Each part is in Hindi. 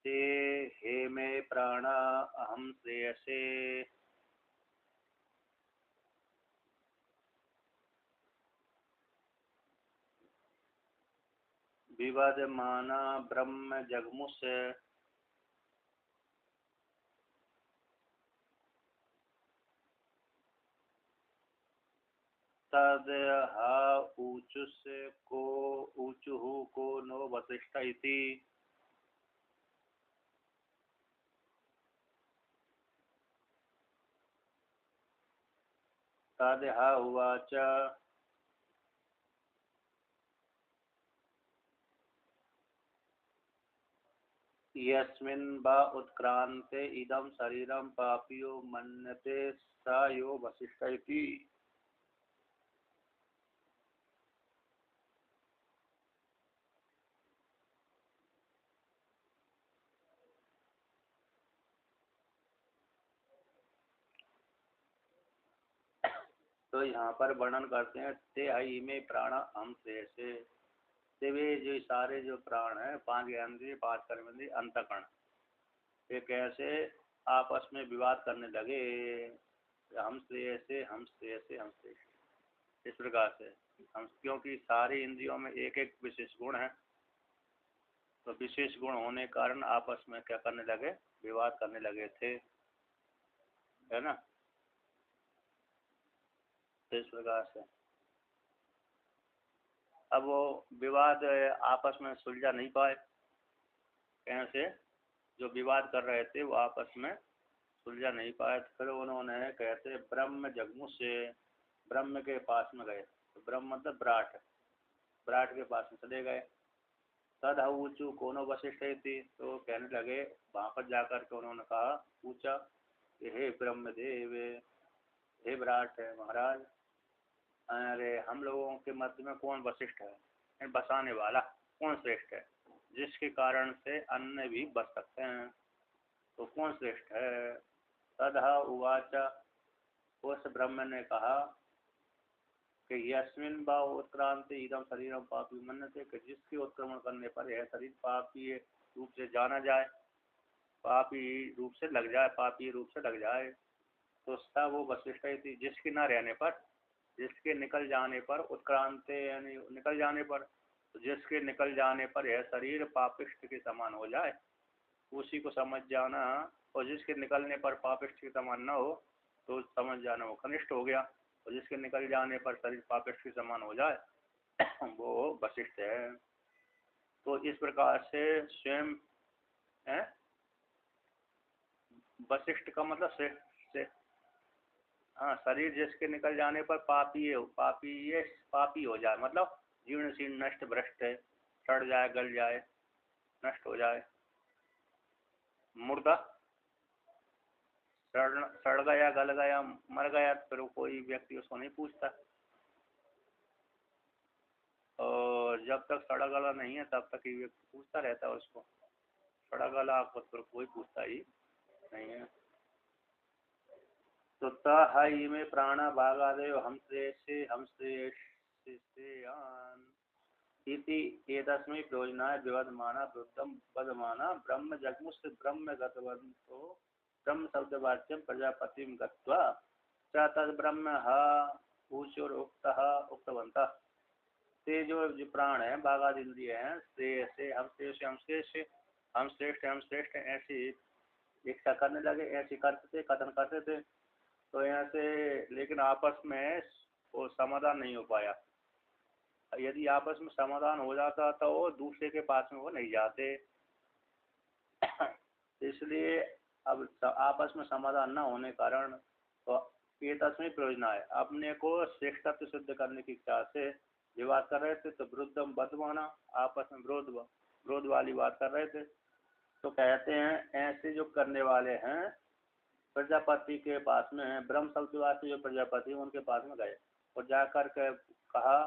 श्रेयसे हे मे प्राणा अहम श्रेयसे। विवादमाना ब्रह्म जगमुष तद हा ऊचुस को ऊचुः को नो वसिष्ठ इति। तद हा उवाच यस्मिन् वा उत्क्रान्ते इदं शरीरं पापियो मन्यते स यो वसिष्ठ इति। तो यहाँ पर वर्णन करते हैं ते आई में प्राण हम से वे जो सारे जो प्राण हैं, पांच ज्ञानेंद्रिय, पांच कर्मेंद्रिय, अंतःकरण, ये कैसे आपस में विवाद करने लगे, हम श्रेयसे हम श्रेयसे हम श्रेयसे, इस प्रकार से हम, क्योंकि सारी इंद्रियों में एक एक विशेष गुण है, तो विशेष गुण होने के कारण आपस में क्या करने लगे, विवाद करने लगे थे, है ना। इस प्रकार से अब वो विवाद आपस में सुलझा नहीं पाए, कैसे जो विवाद कर रहे थे वो आपस में सुलझा नहीं पाए, तो फिर उन्होंने कहते ब्रह्म जगमुष से ब्रह्म के पास में गए, तो ब्रह्म मतलब विराट, विराट के पास में चले गए। तद ऊंचू कोनो वशिष्ठ थी, तो कहने लगे, वहां पर जाकर के उन्होंने कहा, पूछा कि हे ब्रह्मदेव, हे विराट है महाराज, अरे हम लोगों के मध्य में कौन वशिष्ठ है, बसाने वाला कौन श्रेष्ठ है, जिसके कारण से अन्य भी बच सकते हैं, तो कौन श्रेष्ठ है। तदा उवाच, उस ब्रह्म ने कहा कि यस्मिन् वा उत्क्रांति इदम शरीरम पापी मन्यते, कि जिसके उत्क्रमण करने पर यह शरीर पापी रूप से जाना जाए, पापी रूप से लग जाए, पापी रूप से लग जाए, तो उसका वो वशिष्ठ थी, जिसके न रहने पर, जिसके निकल जाने पर, उत्क्रांति यानी निकल जाने पर, तो जिसके निकल जाने पर यह शरीर पापिष्ठ के समान हो जाए, उसी को समझ जाना, और जिसके निकलने पर पापिष्ठ के समान न हो तो समझ जाना वो कनिष्ठ हो गया, और जिसके निकल जाने पर शरीर पापिष्ठ के समान हो जाए वो वशिष्ठ है। तो इस प्रकार से स्वयं है, वशिष्ठ का मतलब से हाँ, शरीर जिसके निकल जाने पर पापी हो जाए, मतलब जीर्ण शीर्ण नष्ट भ्रष्ट सड़ जाए, गल जाए, नष्ट हो जाए, मुर्दा सड़ गया, गल गया, मर गया, फिर कोई व्यक्ति उसको नहीं पूछता, और जब तक सड़ा गला नहीं है तब तक ही व्यक्ति पूछता रहता है उसको, सड़ा गला आपको फिर कोई पूछता ही नहीं है। तो तई में प्राण भागादयो हम श्रेयसे हम श्रेयसेयान इति एतस्मै प्रयोजनाय विवदमाना वृद्धम वदमाना ब्रह्म जगमुष ब्रह्म गतवन्तो ब्रह्म शब्दवाच्यम प्रजापतिम गत्वा च तद ब्रह्म हा ऊचुरुक्तः उक्तवन्तः। ते जो प्राण है, बागाद इंद्रिय है, श्रेयसे हम श्रेयसे हम श्रेयसे हम श्रेष्ठ हम श्रेष्ठ, ऐसी इच्छा करने लगे, ऐसी करते थे, कथन करते थे, तो यहाँ से, लेकिन आपस में वो समाधान नहीं हो पाया। यदि आपस में समाधान हो जाता तो वो दूसरे के पास में वो नहीं जाते इसलिए अब आपस में समाधान न होने कारण तो ये तस्में प्रयोजना है, अपने को श्रेष्ठत्व सिद्ध करने की इच्छा से विवाद कर रहे थे, तो विरुद्धम बदमाना, आपस में विरोध वाली बात कर रहे थे। तो कहते हैं ऐसे जो करने वाले हैं प्रजापति के पास में है, ब्रह्म शब्दवासी जो प्रजापति उनके पास में गए और जाकर के कहा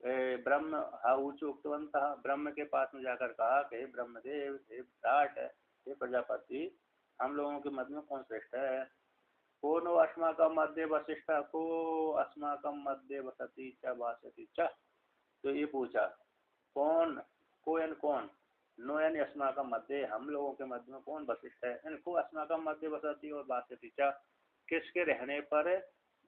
ब्रह्म हा ऊंचू उक्तवंत, ब्रह्म के पास में जाकर कहा कि ब्रह्मदेव, हे विराट, हे प्रजापति, हम लोगों के मध्य में कौन श्रेष्ठ है। को नो अस्माकं मध्य वशिष्ठ को अस्माकं मध्य वसति च भाषति च, तो ये पूछा कौन, कौन नो यानी अस्माकं मध्य, हम लोगों के मध्य में कौन वशिष्ठ है। इनको अस्माकं मध्य बसती और वास्यति च, किसके रहने पर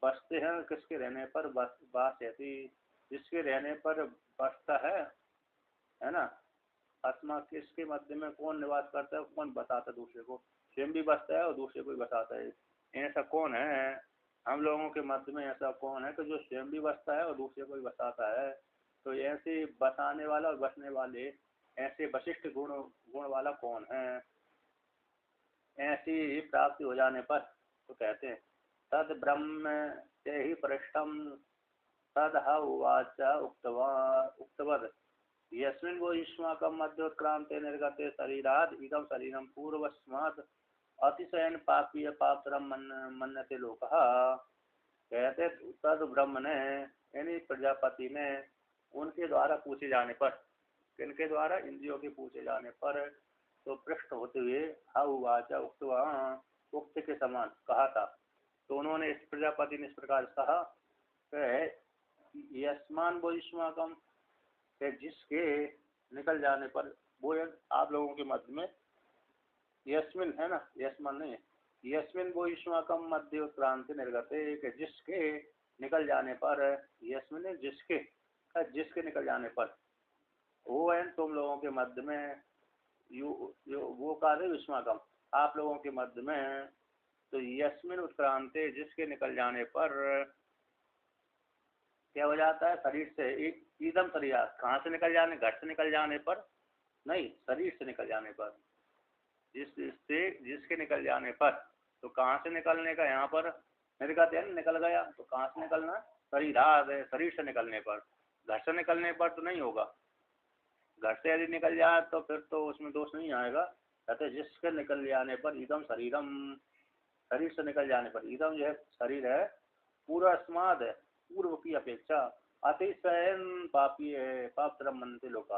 बसते हैं, किसके रहने पर वास्यति, जिसके रहने पर बसता है ना। आत्मा किसके मध्य में कौन निवास करता है, कौन बताता है दूसरे को, स्वयं भी बसता है और दूसरे को भी बताता है। ऐसा कौन है हम लोगों के मध्य में, ऐसा कौन है कि जो स्वयं भी बसता है और दूसरे को भी बताता है। तो ऐसे बसाने वाला और बसने वाले, ऐसे वशिष्ठ गुण गुण वाला कौन है। ऐसी प्राप्ति हो जाने पर तो कहते हैं तद ब्रह्म से ही पृष्ठम तद उवाच उक्तवद यस्मिन् वो युष्माकं मध्योत्क्रांते निर्गते शरीराद इदं शरीरं पूर्वस्मात् अतिशयन पापीय पापतरम मन्यते लोकः। कहते तद ब्रह्म ने यानी प्रजापति ने उनके द्वारा पूछे जाने पर, किनके द्वारा, इंद्रियों के पूछे जाने पर, तो पृष्ठ होते हुए उवाचा उक्त के समान कहा था। तो उन्होंने इस प्रजापति ने इस प्रकार कहा यस्मान वो युष्माकम, जिसके निकल जाने पर, वो आप लोगों के मध्य में यस्मिन है ना, यस्मान नहीं है, यस्मिन वो युष्माकम मध्य उत्क्रांति निर्गते, जिसके निकल जाने पर, यस्मिन जिसके, जिसके निकल जाने पर, वो है तुम लोगों के मध्य में, वो कार्य युष्माकम आप लोगों के मध्य में, तो यस्मिन उत्क्रांति जिसके निकल जाने पर क्या हो जाता है, शरीर से एक एकदम शरीर, कहाँ से निकल जाने, घर से निकल जाने पर नहीं, शरीर से निकल जाने पर, जिसके निकल जाने पर, तो कहाँ से निकलने का, यहाँ पर निर्गत है निकल गया, तो कहाँ से निकलना, शरीर से निकलने पर। घर से निकलने पर तो नहीं होगा, घर से यदि निकल जाए तो फिर तो उसमें दोष नहीं आएगा। कहते जिसके निकल जाने पर इदम शरीरम, शरीर से निकल जाने पर, इदम जो है शरीर है, पूरा अस्माद है, पूर्व की अपेक्षा अतिशयन पापी है, पाप तरम मनते लोग,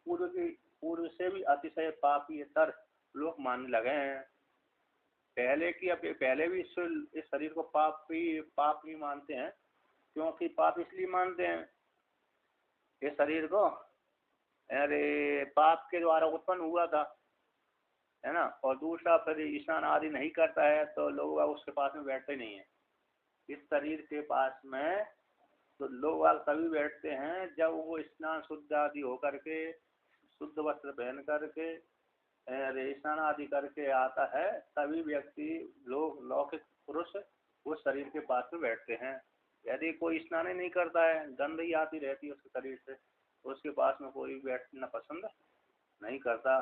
पूर्व से भी अतिशय पापी तर लोग मानने लगे हैं। पहले भी इस शरीर को पाप ही मानते हैं, क्योंकि पाप इसलिए मानते हैं इस शरीर को, अरे पाप के द्वारा उत्पन्न हुआ था, है ना। और दूसरा फिर स्नान आदि नहीं करता है तो लोग उसके पास में बैठते नहीं है। इस शरीर के पास में तो लोग तभी बैठते हैं जब वो स्नान शुद्ध आदि होकर के, शुद्ध वस्त्र पहन करके, स्नान आदि करके आता है, तभी व्यक्ति लोग लौकिक पुरुष उस शरीर के पास में बैठते हैं। यदि कोई स्नान नहीं करता है, गंध ही आती रहती है उसके शरीर से, तो उसके पास में कोई बैठना पसंद नहीं करता।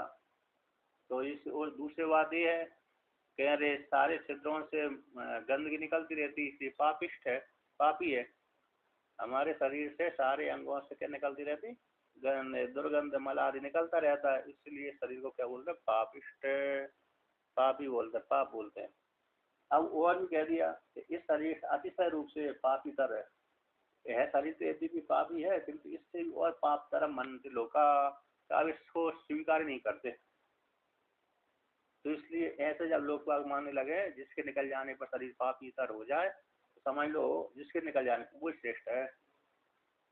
तो इस और दूसरी बात ये है, कह रहे सारे छिद्रों से गंदगी निकलती रहती, इसलिए पापिष्ट है, पापी है। हमारे शरीर से सारे अंगों से क्या निकलती रहती, दुर्गंध मल आदि निकलता रहता है, इसलिए शरीर को क्या बोलते हैं, पापिष्ट, पापी बोलते हैं, पाप बोलते हैं। अब और भी कह दिया कि इस शरीर अतिशय रूप से पापी तर है, यह शरीर तो यदि भी पापी है किंतु इससे भी और पाप तरह मनते लोग अब इसको स्वीकार नहीं करते। तो इसलिए ऐसे जब लोग बाग मानने लगे जिसके निकल जाने पर शरीर पापी तर हो जाए, तो समझ लो जिसके निकल जाने पर वो श्रेष्ठ है,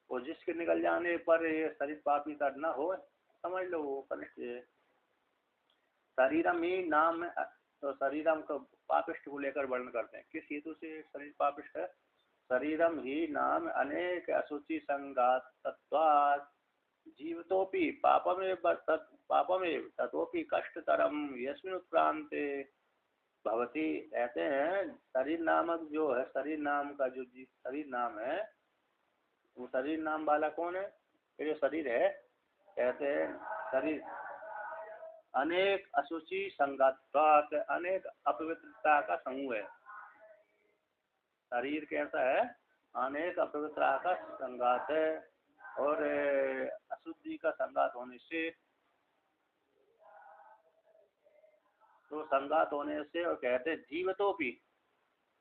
और जिसके निकल जाने पर ये शरीर पापी तर न हो, समझ लो वो कनिष्ठ है। शरीरम ही नाम, तो शरीरम को पापिष्ट को लेकर वर्णन करते हैं, किस हेतु से शरीर पापिष्ट है। शरीरम ही नाम अनेक अशुचि संगात तत्वात् जीवतोपि पापमेव ततोपि कष्टतरम यस्मिन् उत्क्रांते भवति। कहते हैं शरीर नामक जो है, शरीर नाम का जो शरीर नाम है, वो शरीर नाम वाला कौन है, ये जो शरीर है, कहते हैं शरीर अनेक अशुचि संगात, अनेक अपवित्रता का समूह है। शरीर कैसा है, अनेक अपवित्रता का संगात है, और अशुद्धि का संगात होने से, तो संगात होने से, और कहते हैं जीवितों भी,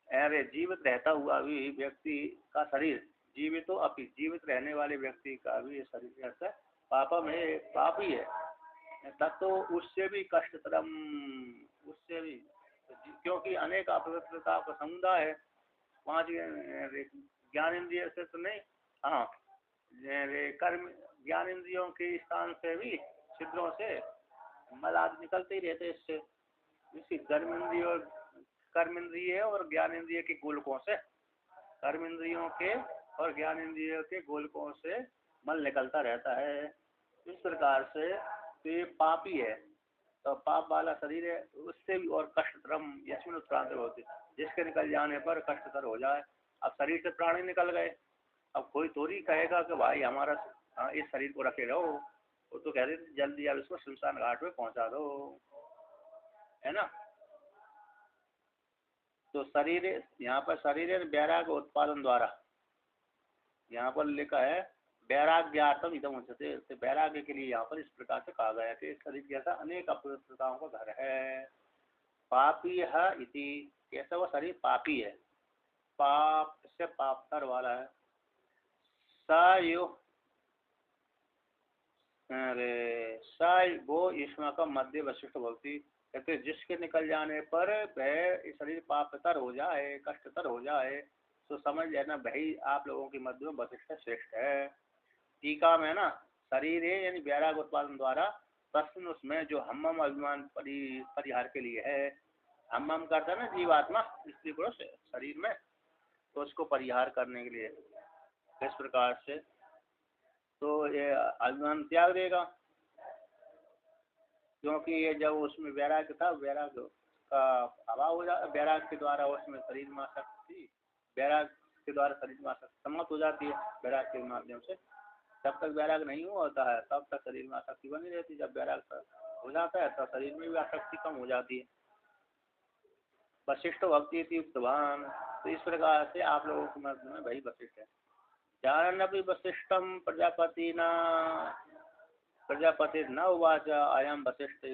अरे जीवित रहता हुआ भी व्यक्ति का शरीर, जीवितो अपि जीवित रहने वाले व्यक्ति का भी शरीर कैसा पापा में पापी है, तब तो उससे भी कष्टतरम, उससे भी, क्योंकि अनेक अपवित्रता का समुदाय है। 5 ज्ञान इंद्रिय से तो नहीं, हाँ कर्म ज्ञान इंद्रियों के स्थान से भी छिद्रों से मल आदि निकलते ही रहते इससे। इसकी कर्म इंद्रिय और ज्ञान इंद्रिय के गोलकों से, कर्म इंद्रियों के और ज्ञान इंद्रियों के गोलकों से मल निकलता रहता है। इस प्रकार से तो ये पापी है, तो पाप वाला शरीर है, उससे भी और कष्टतरम यस्मिन् उत्क्रांति होती, जिसके निकल जाने पर कष्टतर हो जाए। अब शरीर से प्राणी निकल गए, अब कोई थोड़ी कहेगा कि भाई हमारा इस शरीर को रखे रहो, वो तो कह रहे जल्दी अब इसको शमशान घाट में पहुंचा दो, है ना। तो शरीर यहाँ पर शरीर वैराग्य उत्पादन द्वारा, यहाँ पर लिखा है वैराग्यार्थम इदम उच्यते, वैराग्य के लिए यहाँ पर इस प्रकार से कहा गया कि शरीर जैसा अनेक अपवित्रताओं का घर है। पापी है इति, कैसा वो शरीर पापी है, पाप से पापतर वाला है। सायो अरे साय वो ईश्वर का मध्य वशिष्ठ भक्ति कहते, जिसके निकल जाने पर वह शरीर पापतर हो जाए, कष्टतर हो जाए, तो समझ लेना भाई आप लोगों के मध्य में वशिष्ठ श्रेष्ठ है। टीका में ना, शरीर है यानी वैराग उत्पादन द्वारा, प्रश्न उसमें जो हम अभिमान परिहार के लिए है, हम करता है ना जीवात्मा स्त्री पुरुष शरीर में, तो उसको परिहार करने के लिए किस प्रकार से, तो ये अभिमान त्याग देगा, क्योंकि ये जब उसमें वैराग्य था, वैराग्य का अभाव हो जाता, वैराग्य के द्वारा उसमें शरीर में आसक्ति, वैराग्य के द्वारा शरीर में आसक्ति समाप्त हो जाती है वैराग्य के माध्यम से। जब तक वैराग्य नहीं होता है तब तक शरीर में आसक्ति बनी रहती है, जब वैराग्य हो जाता है तो शरीर में भी आसक्ति कम हो जाती है। वशिष्ठ भक्ति युक्तवान, तो इस प्रकार से आप लोगों के मध्य में भाई वशिष्ठ है। जानन्नपि वशिष्ठम प्रजापति न उवाच अयम वशिष्ठ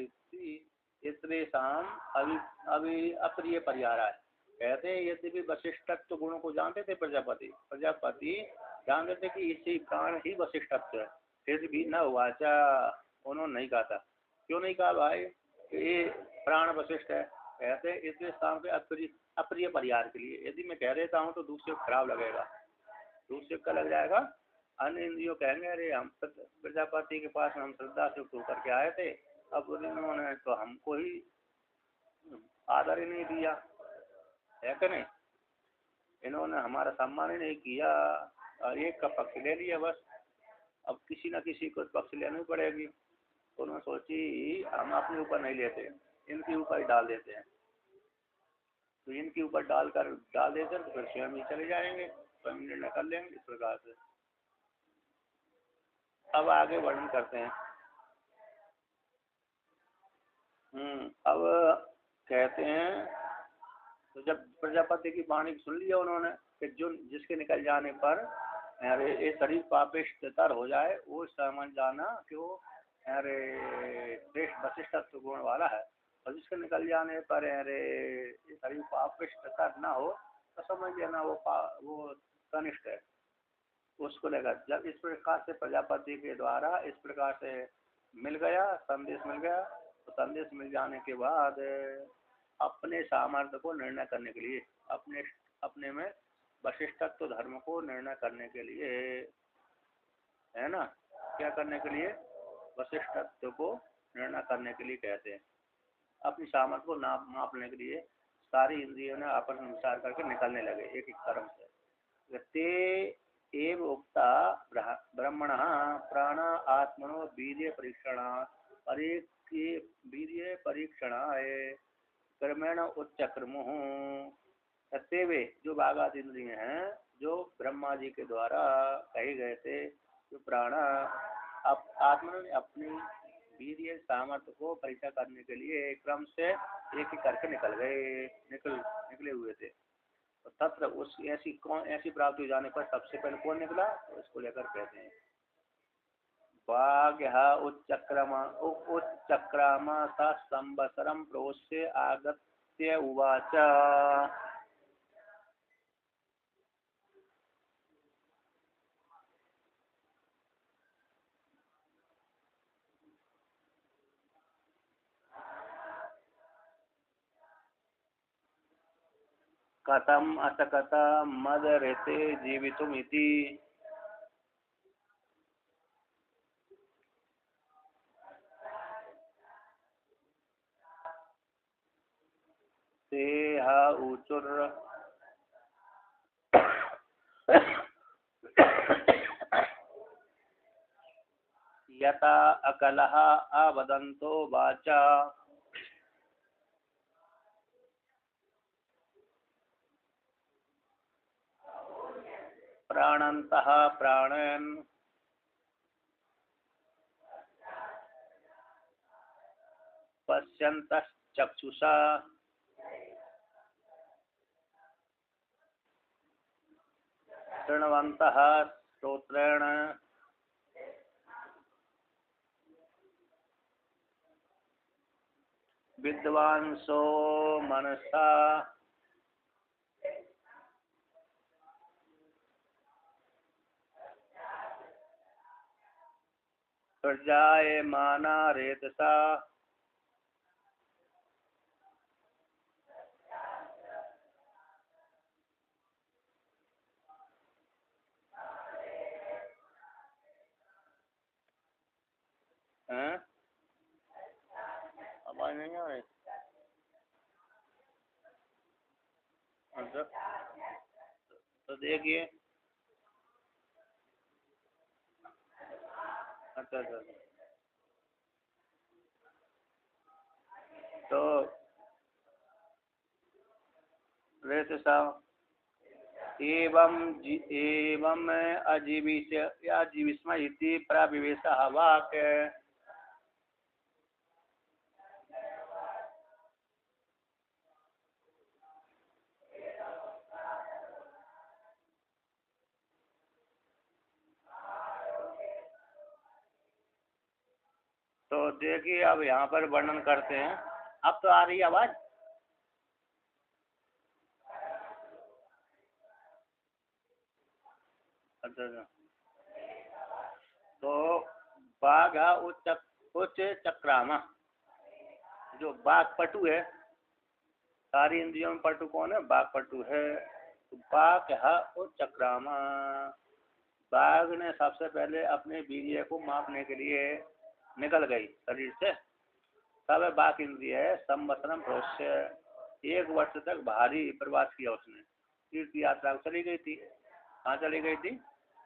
इतरेषाम अप्रिय परिहारा है। कहते हैं यद्यपि वशिष्ठत्व गुणों को जानते थे प्रजापति जानते थे कि इसी प्राण ही वशिष्ठत्व है, फिर भी न उवाच, उन्होंने नहीं कहा था। क्यों नहीं कहा भाई, ये प्राण वशिष्ठ है, कहते इसलिए शाम के अप्रिय परिहार के लिए। यदि मैं कह देता हूँ तो दूसरे को खराब लगेगा, दूसरे का लग जाएगा, अन्य इंद्रियों कहेंगे अरे हम प्रजापति के पास हम श्रद्धा से होकर के आए थे, अब उन्होंने तो हमको ही आदर ही नहीं दिया, है कि नहीं, इन्होंने हमारा सम्मान ही नहीं किया, एक का पक्ष ले लिया बस, अब किसी न किसी को पक्ष लेनी पड़ेगी। तो उन्होंने सोची हम अपने ऊपर नहीं लेते, इनके ऊपर ही डाल देते हैं, तो इनके ऊपर डाल देते हैं तो फिर स्वयं ही चले जाएंगे, स्वयं निर्णय कर लेंगे इस प्रकार से। अब आगे वर्णन करते हैं। अब कहते हैं तो जब प्रजापति की वाणी सुन लिया उन्होंने कि जो जिसके निकल जाने पर अरे ये शरीर पापिष्ठतर हो जाए, वो समझ जाना कि वो अरे श्रेष्ठ वशिष्ठत्व गुण वाला है, और जिसके निकल जाने पर अरे ये शरीर पापिष्ठतर ना हो तो समझ लेना वो कनिष्ठ है। उसको लेकर जब इस प्रकार से प्रजापति के द्वारा इस प्रकार से मिल गया, संदेश मिल गया, तो संदेश मिल जाने के बाद अपने सामर्थ्य को निर्णय करने के लिए, अपने में वशिष्ठत्व धर्म को निर्णय करने के लिए, है ना, क्या करने के लिए, वशिष्ठत्व को निर्णय करने के लिए कहते हैं। अपनी सामर्थ्य को नापने के लिए सारी इंद्रियों ने आपस में विचार करके निकलने लगे एक एक कर्म से। ते एव उक्ता ब्रह्मण प्राण आत्मनो वीर्य परीक्षणाय क्रमेण उच्चक्रमुः। सत्य जो बागात इंद्रिय हैं, जो ब्रह्मा जी के द्वारा कहे गए थे, जो प्राण आत्मा ने अपनी वीर्य सामर्थ्य को परीक्षा करने के लिए क्रम से एक ही करके निकले हुए थे। तो तत्र उस ऐसी प्राप्ति हो जाने पर सबसे पहले कौन निकला, तो इसको लेकर कहते हैं उच्चक्राम स संवत्सरं प्रोष्य आगत्य उवाच। कथम असकत मदरते जीवितुमिति। ऊचुर यथा अकलः अवदन्तो वाचा प्राणन्तः प्राणन् पश्यन्तश्चक्षुषा शृण्वन्तः श्रोत्रेण विद्वांसो मनसा प्रजायमाना रेतसा आवाज नहीं आ रही। अच्छा तो देखिए, अच्छा अच्छा तो रेतसा एवं अजीविष्म इति प्रविवेशः वाक्। तो देखिए अब यहाँ पर वर्णन करते हैं। अब तो आ रही है आवाज। अच्छा अच्छा तो बाघ उच्च चक्रामा, जो बाघ पटु है, सारी इंद्रियों में पटु कौन है? बाघ पटु है। तो बाघ है उच्च चक्रामा, बाघ ने सबसे पहले अपने वीर्य को मापने के लिए निकल गई शरीर से। तब बाघ इंद्रिय है संवत्सरम प्रोश्य, 1 वर्ष तक भारी प्रवास किया उसने, तीर्थ यात्रा को चली गई थी। कहाँ चली गई थी?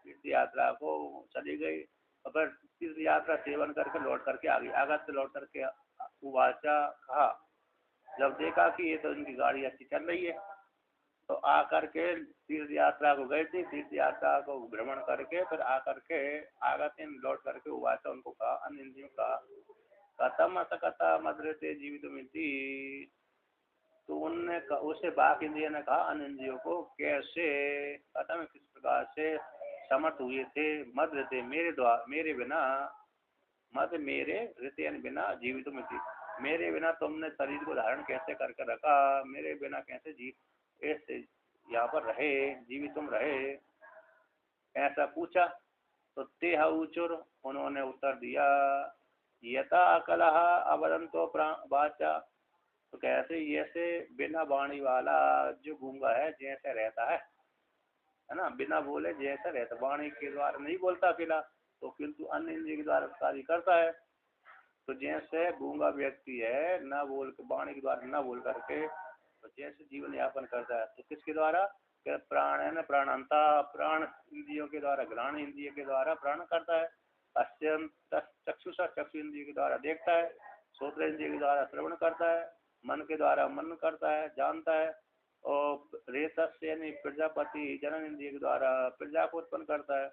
तीर्थ यात्रा को चली गई। और फिर तीर्थ यात्रा सेवन करके लौट करके आ गई। आगत से लौट करके उवाचा कहा, जब देखा कि ये तो इनकी गाड़ी अच्छी चल रही है, तो आकर के तीर्थ यात्रा को गए थे। तीर्थ यात्रा को भ्रमण करके फिर आकर के आगत लौट करके उवाचा उनको कहा, अन्य इंद्रियों का कथम असकता मद्रते जीवित मिलती। तो उनने उसे बाघ इंद्रिय ने कहा अन्य इंद्रियों को, कैसे, कथम किस प्रकार से समर्थ हुए थे, मद्रते मेरे द्वारा, मेरे बिना, मत मेरे ऋतेन बिना जीवित मिलती, मेरे बिना तुमने शरीर को धारण कैसे करके रखा, मेरे बिना कैसे जीव ऐसे यहाँ पर रहे, जीवित तुम रहे, ऐसा पूछा। तो तेह ऊचुर, उन्होंने उत्तर दिया, यथा कलह अवदंतो वाचा, तो कैसे जैसे बिना वाणी वाला जो गूंगा है जैसे रहता है ना, बिना बोले जैसा रहता, वाणी के द्वारा नहीं बोलता अकेला, तो किंतु अन्य इंद्रिय के द्वारा कार्य करता है। तो जैसे गूंगा व्यक्ति है न बोल के, वाणी के द्वारा न बोल करके, तो जैसे जीवन यापन करता है, तो किसके द्वारा? प्राण है न प्राणांता, प्राण इंद्रियों के द्वारा, घ्राण इंद्रिय के द्वारा प्राण करता है। अत्यंत चक्षुषा, चक्षु इंद्रिय के द्वारा देखता है। श्रोत्र इंद्रिय के द्वारा श्रवण करता है। मन के द्वारा मन करता है, जानता है। और रेतस्य यानी प्रजापति जनन इंद्रिय के द्वारा प्रजा को उत्पन्न करता है।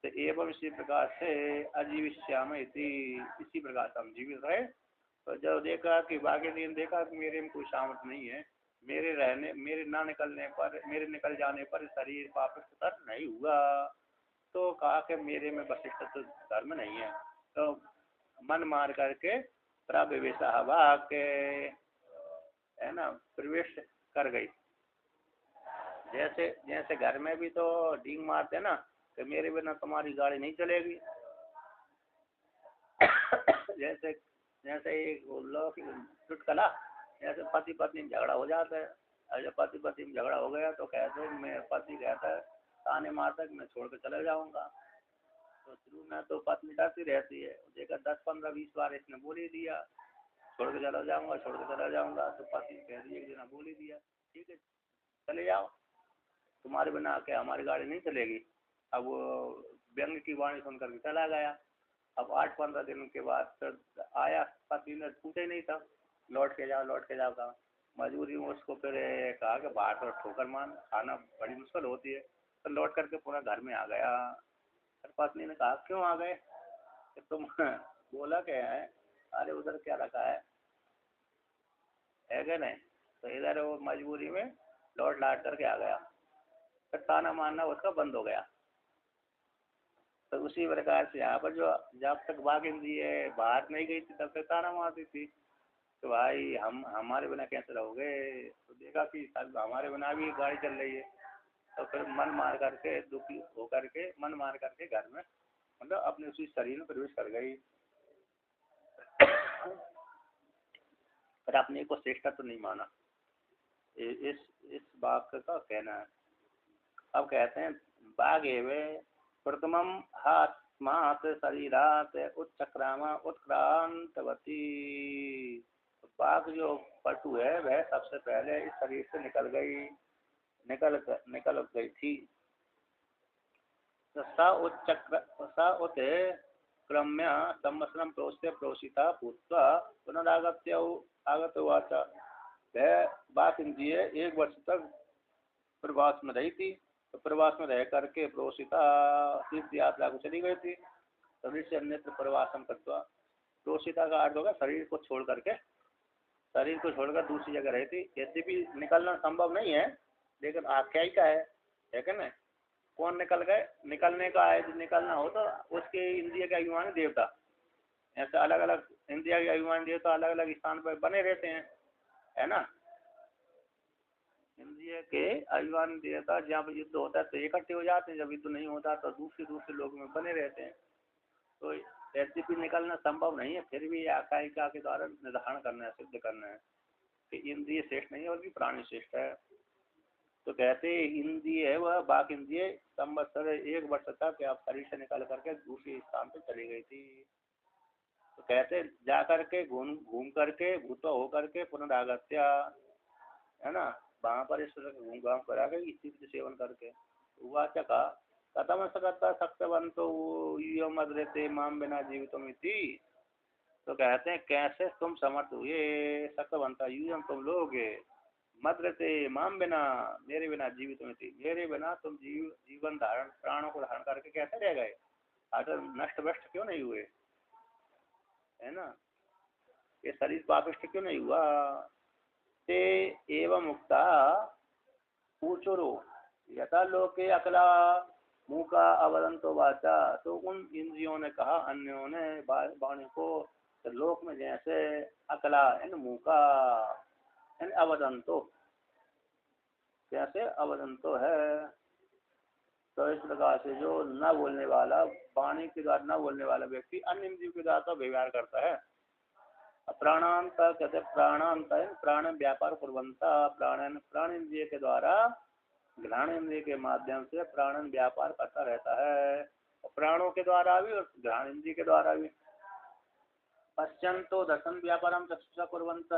तो एवं इसी प्रकार से अजीविष्याम इसी प्रकार से हम जीवित रहे। तो जब देखा कि बाकी दिन देखा कि मेरे में कोई सामर्थ्य नहीं है, मेरे रहने, मेरे ना निकलने पर, मेरे निकल जाने पर शरीर वापस नहीं हुआ, तो कहा कि मेरे में वशिष्ठ तो धर्म नहीं है। तो मन मार करके प्रवेश हवा के, है ना, प्रवेश कर गई। जैसे जैसे घर में भी तो डींग मारते ना कि मेरे बिना तुम्हारी गाड़ी नहीं चलेगी। जैसे जैसे एक चुटकला, जैसे पति पत्नी में झगड़ा हो जाता है। और जब पति पत्नी में झगड़ा हो गया तो कहते हैं, मैं पति कहता है ताने मारता कि मैं छोड़ के चले जाऊंगा। तो शुरू में तो पत्नी डरती रहती है, देखा 10 15 20 बार इसने बोल ही दिया, छोड़ के चला जाऊंगा, छोड़ के चला जाऊंगा। तो पति कह दिए कि ना बोल ही दिया, ठीक है चले जाओ, तुम्हारे बिना आके हमारी गाड़ी नहीं चलेगी। अब वो व्यंग की वाणी सुन करके चला गया। अब 8-15 दिन के बाद फिर आया, पति ने पूछा ही नहीं था, लौट के जाओ लौट के जाओ कहा। मजबूरी में उसको फिर कहा कि बाहर तो ठोकर मान, खाना बड़ी मुश्किल होती है। तो लौट करके पूरा घर में आ गया। फिर पत्नी ने कहा क्यों आ गए, कि तुम बोला क्या है, अरे उधर क्या रखा है क्या नहीं। तो इधर वो मजबूरी में लौट लाट करके आ गया। फिर ताना मारना उसका बंद हो गया। तो उसी प्रकार से यहाँ पर जो जब तक बाघ इंद्री है बाहर नहीं गई थी तब तक ताना मारती थी, तो भाई हम हमारे बिना कैसे रहोगे। तो देखा कि हमारे बिना भी गाड़ी चल रही है। तो फिर मन मार करके दुखी होकर के मन मार करके घर में मतलब अपने उसी शरीर में प्रवेश कर गई। पर अपने को श्रेष्ठता तो नहीं माना, इस वाक्य का कहना है। अब कहते हैं बाघ एवं प्रथमम हाथ शरीरात उत्चक्रामा उत्क्रांतवती। बाघ जो पटु है वह सबसे पहले इस शरीर से निकल गई थी। सा उत क्रम्य संवत्सरं प्रोषिता भूत्वा पुनरागत्य आगतवाच। वह बाघ इंद्रिय 1 वर्ष तक प्रवास में रही थी। तो प्रवास में रह करके प्रोषिता तीर्थ यात्रा को चली गई थी। शरीर से अन्यत्र प्रवासम करता। प्रोषिता का अर्थ होगा शरीर को छोड़ करके, शरीर को छोड़कर दूसरी जगह रही थी। यद्यपि निकलना संभव नहीं है लेकिन आख्यायिका है कि नहीं। कौन निकल गए, निकलने का है, निकलना हो तो उसके इंद्रिय के अभिमानी देवता, ऐसे अलग अलग इंद्रिय के अभिमानी देवता अलग अलग स्थान पर बने रहते हैं, है ना। इंद्रिय के अभिमान देवता जहाँ पर युद्ध होता है तो इकट्ठे हो जाते हैं, जब युद्ध नहीं होता तो दूसरे लोग में बने रहते हैं। तो यद्यपि निकलना संभव नहीं है फिर भी आकाशिका के द्वारा निर्धारण करना है, सिद्ध करना है कि इंद्रिय श्रेष्ठ नहीं है बल्कि प्राणी श्रेष्ठ है। तो कहते इंद्रिय है वह बाघ इंद्रिय संवत्सर 1 वर्ष तक आप शरीर से निकल करके दूसरे स्थान पर चली गई थी। तो कहते जा करके घूम करके भूत हो करके पुनरागत्या, है ना, वहां पर इस तरह घूम घाम करा के इसी सेवन करके वाचा का कथम सकता सक्तवंतो यो मद रहते माम बिना जीवितमिति। तो कहते हैं कैसे तुम समर्थ हुए सक्तवंता यूयम तुम लोग मद रहते माम बिना मेरे बिना जीवितमिति, मेरे बिना तुम जीवन धारण प्राणों को धारण करके कैसे रह गए, अगर नष्ट भ्रष्ट क्यों नहीं हुए, है ना, ये शरीर पापिष्ट क्यों नहीं हुआ। ते एवं मुक्ता ऊचुरो यथा लोके अकला मुँह का अवदंतो वाचा। तो उन इंद्रियों ने कहा अन्यों ने वाणी को, तो लोक में जैसे अकला इन मुँह का इन अवदंतो जैसे अवदंतो है। तो इस प्रकार से जो न बोलने वाला वाणी के द्वारा न बोलने वाला व्यक्ति अन्य इंद्रियों के द्वारा तो व्यवहार करता है। प्राणांत कहते प्राणांत प्राण व्यापार कुर्वंता प्राण इंद्रिय के द्वारा घ्राण इंद्रिय के माध्यम से प्राणन व्यापार करता रहता है, और प्राणों के द्वारा भी और घ्राण इंद्रिय के द्वारा भी। पश्चंतो दर्शन व्यापारम चक्षुषा कुर्वंत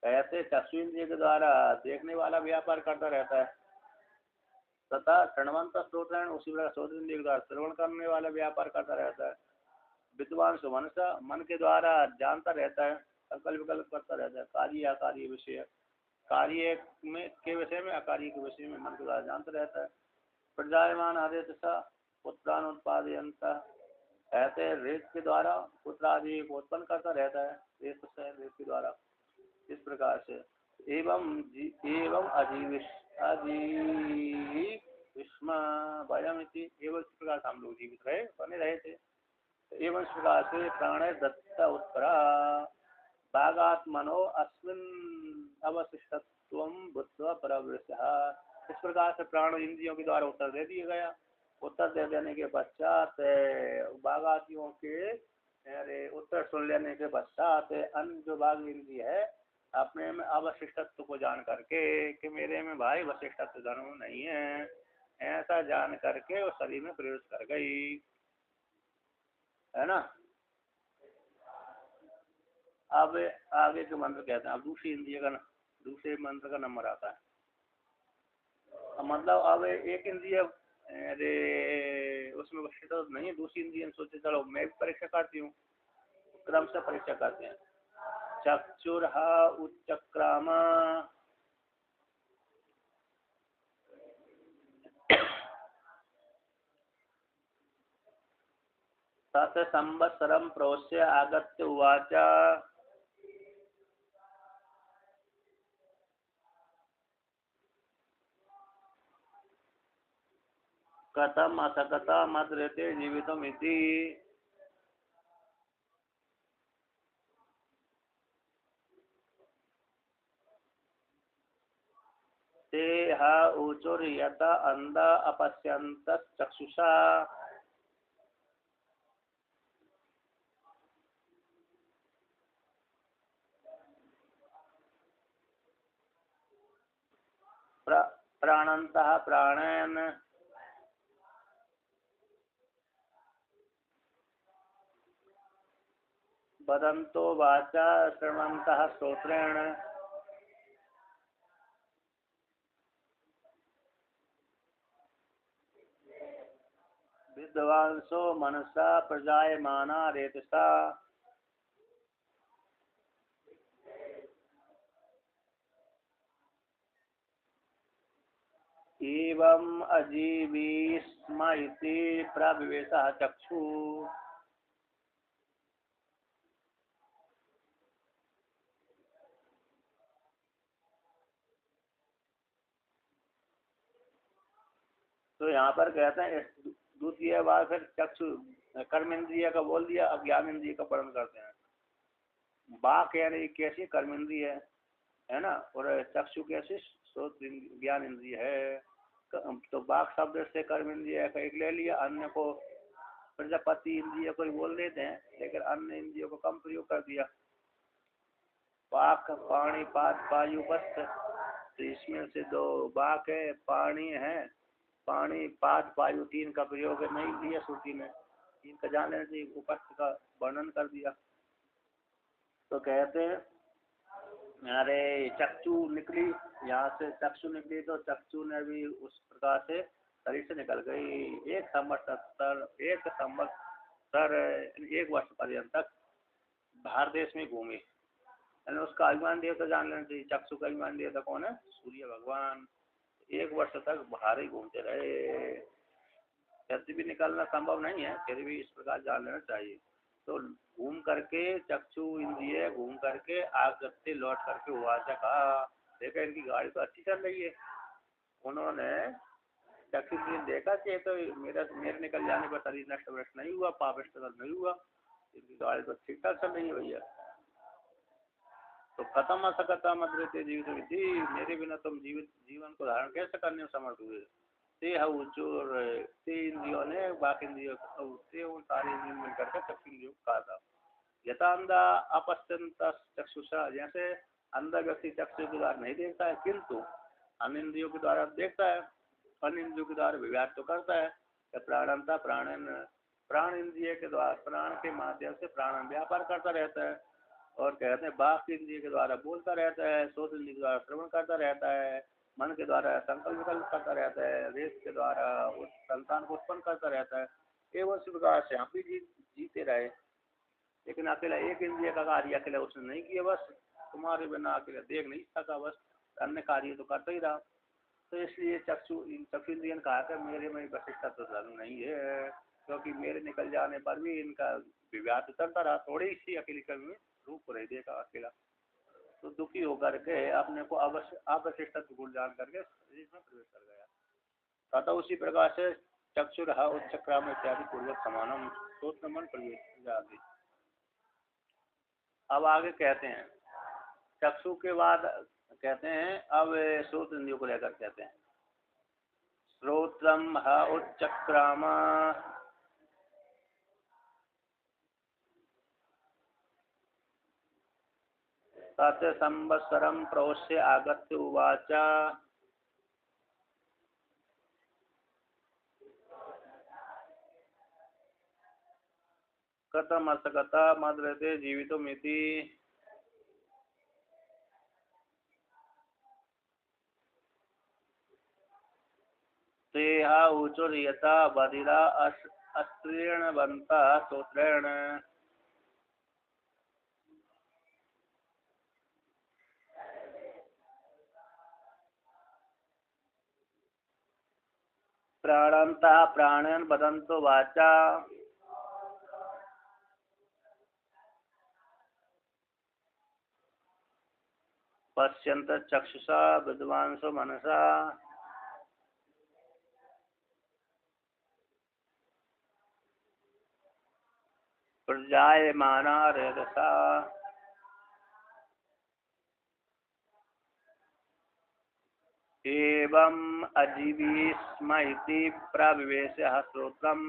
कहते चक्षु इंद्रिय के द्वारा देखने वाला व्यापार करता रहता है, तथा श्रवणवंत श्रोत्र उसी प्रकार श्रोत्र इंद्रिय के द्वारा श्रवण करने वाला व्यापार करता रहता है। विद्वान सुमनसा मन के द्वारा जानता रहता है, संकल्प विकल्प करता रहता है। कार्य अकार्य विषय, कार्य में के विषय में अकार्य के विषय में मन के द्वारा जानता रहता है। प्रजायमान आदेश पुत्रान उत्पादयंत कहते रेत के द्वारा पुत्र आदि को उत्पन्न करता रहता है, रेत के द्वारा। इस प्रकार से एवं अजीविष्मा वयम एवं इस प्रकार से हम लोग जीवित रहे बने रहे थे। एवं इस प्रकार से प्राण दत्त उत्तरा भागात्मनो अस्मिन् अवशिष्टत्वं भूत्वा परवृषः। इस प्रकार से प्राण इंद्रियों के द्वारा उत्तर दे दिया गया। उत्तर दे देने के पश्चात बाघातियों के उत्तर सुन लेने के पश्चात अन्य जो बाघ इंद्रिय है अपने में अवशिष्टत्व को जान करके कि मेरे में भाई वशिष्ठत्व धर्म नहीं है, ऐसा जान करके वो शरीर में प्रवेश कर गई, है ना। अब आगे के मंत्र कहते हैं, अब दूसरी इंद्रिय का दूसरे मंत्र का नंबर आता है। मतलब अब एक इंद्रिय, अरे उसमें तो नहीं है, दूसरी इंद्रिय सोचे चलो मैं भी परीक्षा करती हूँ, क्रम से परीक्षा करते हैं। चक्षुर्हा उच्चक्रामा तत् संवत्सरं प्रोश्य आगत्य उवाच कथम असकता मद्रते जीवितमिति। ते हा ऊचुर्यत अंध अपश्यन्त चक्षुषा प्राणन्तः प्राणेन वदन्तो वाचा शृण्वन्तः श्रोत्रेण विद्वांसो मनसा प्रजायमाना रेतसा। एवं अजीवी स्म इति प्रविवेशः चक्षु। तो यहाँ पर कहते हैं दूसरी बार फिर चक्षु कर्म इंद्रिय का बोल दिया, अब ज्ञान इंद्रिय का वर्णन करते हैं। बाक यानी कैसी कर्म इंद्रिय है ना, और चक्षु कैसी श्रोत ज्ञान इंद्रिय है। तो बाक शब्द से कर्म इंद्रिय का एक ले लिया, अन्य को प्रजापति इंद्रिय को ही बोल देते हैं, लेकिन अन्य इंद्रियों को कम प्रयोग कर दिया। पाक पानी पात वायु वस्त्र, तो इसमें से दो बाक है, पानी है, पानी पाद वायु तीन का प्रयोग नहीं लिया श्रुति में, तीन का जान लेना चाहिए, उपस्थ का वर्णन कर दिया। तो कहते हैं अरे चक्षु निकली, यहाँ से चक्षु निकली तो चक्षु ने भी उस प्रकार से शरीर से निकल गई। एक संवत्सर एक वर्ष पर्यंत तक भारत देश में घूमी, यानी उसका अभिमान देवता जान लेना चाहिए। चक्षु का अभिमान देवता कौन है? सूर्य भगवान। एक वर्ष तक बाहर ही घूमते रहे, यदि भी निकलना संभव नहीं है, फिर भी इस प्रकार जान लेना चाहिए। तो घूम करके चक्षु इंद्रिय घूम करके आगत्य लौट करके हुआ कहा, देखा इनकी गाड़ी तो अच्छी चल रही है। उन्होंने चक्षु इंद्रिय देखा कि तो मेरे निकल जाने पर शरीर नष्ट भ्रष्ट नहीं हुआ, पापिष्ट नहीं हुआ, इनकी गाड़ी तो ठीक ठाक चल रही है भैया। तो खत्म असकता मत रहते जीवित विधि, मेरे बिना तुम जीवन को धारण कैसे करने में समर्थ हुए। ते हूचुर ते इंद्रियों ने बाकी इंद्रियों से उन सारे इंद्रियों मिलकर के चक्षु इंद्रियों को कहा था। यथा अंधा अपश्यंत चक्षुषा, जैसे अंधा व्यक्ति चक्षु के द्वारा नहीं देखता है, किंतु अन्य इंद्रियों के द्वारा देखता है, अन्य इंद्रियों के द्वारा विव्याप तो करता है। प्राणंता प्राणन, प्राण इंद्रिय के द्वारा प्राण के माध्यम से प्राण व्यापार करता रहता है। और कहते हैं बाक इंद्रिय के द्वारा बोलता रहता है, श्रोत इंद्रिय के द्वारा श्रवण करता रहता है, मन के द्वारा संकल्प विकल्प करता रहता है, रेत के द्वारा उस संतान को उत्पन्न करता रहता है। एवं इस प्रकार से हम भी जीते रहे, लेकिन अकेला एक इंद्रिय का कार्य अकेला उसने नहीं किया, बस तुम्हारे बिना अकेला देख नहीं सका, बस अन्य कार्य तो करता ही रहा। तो इसलिए चक्षु इंद्रिय ने कहा कि मेरे में वशिष्ठता तो धर्म नहीं है, क्योंकि मेरे निकल जाने पर भी इनका विवाह चलता रहा, थोड़ी सी अकेली कमी रूप रही देखा अकेला। तो दुखी होकर के अपने को अवशिष्ट गुण जान करके शरीर में प्रवेश कर गया। तथा उसी प्रकार से चक्षुर उच्चक्राम इत्यादि पूर्वक समानम श्रोत्रमन प्रवेश जाति। अब आगे कहते हैं चक्षु के बाद कहते हैं अब श्रोत इंद्रियों को लेकर कहते हैं श्रोत्रम उच्चक्राम तत् संवत्सरं प्रोश्य आगत्य उवाच कथमसकता मद्रते जीवितुमिति। हा ऊचुर्यता बधिरा अस्त्रीण बंता श्रोत्रेण। प्राणंता प्राणन बदंतो वाचा। पश्यन्त चक्षुषा विद्वांसो मनसा। प्रजायमाना रेतसा। एवं अजीवी स्म इति प्रविवेश्य श्रोत्रम्।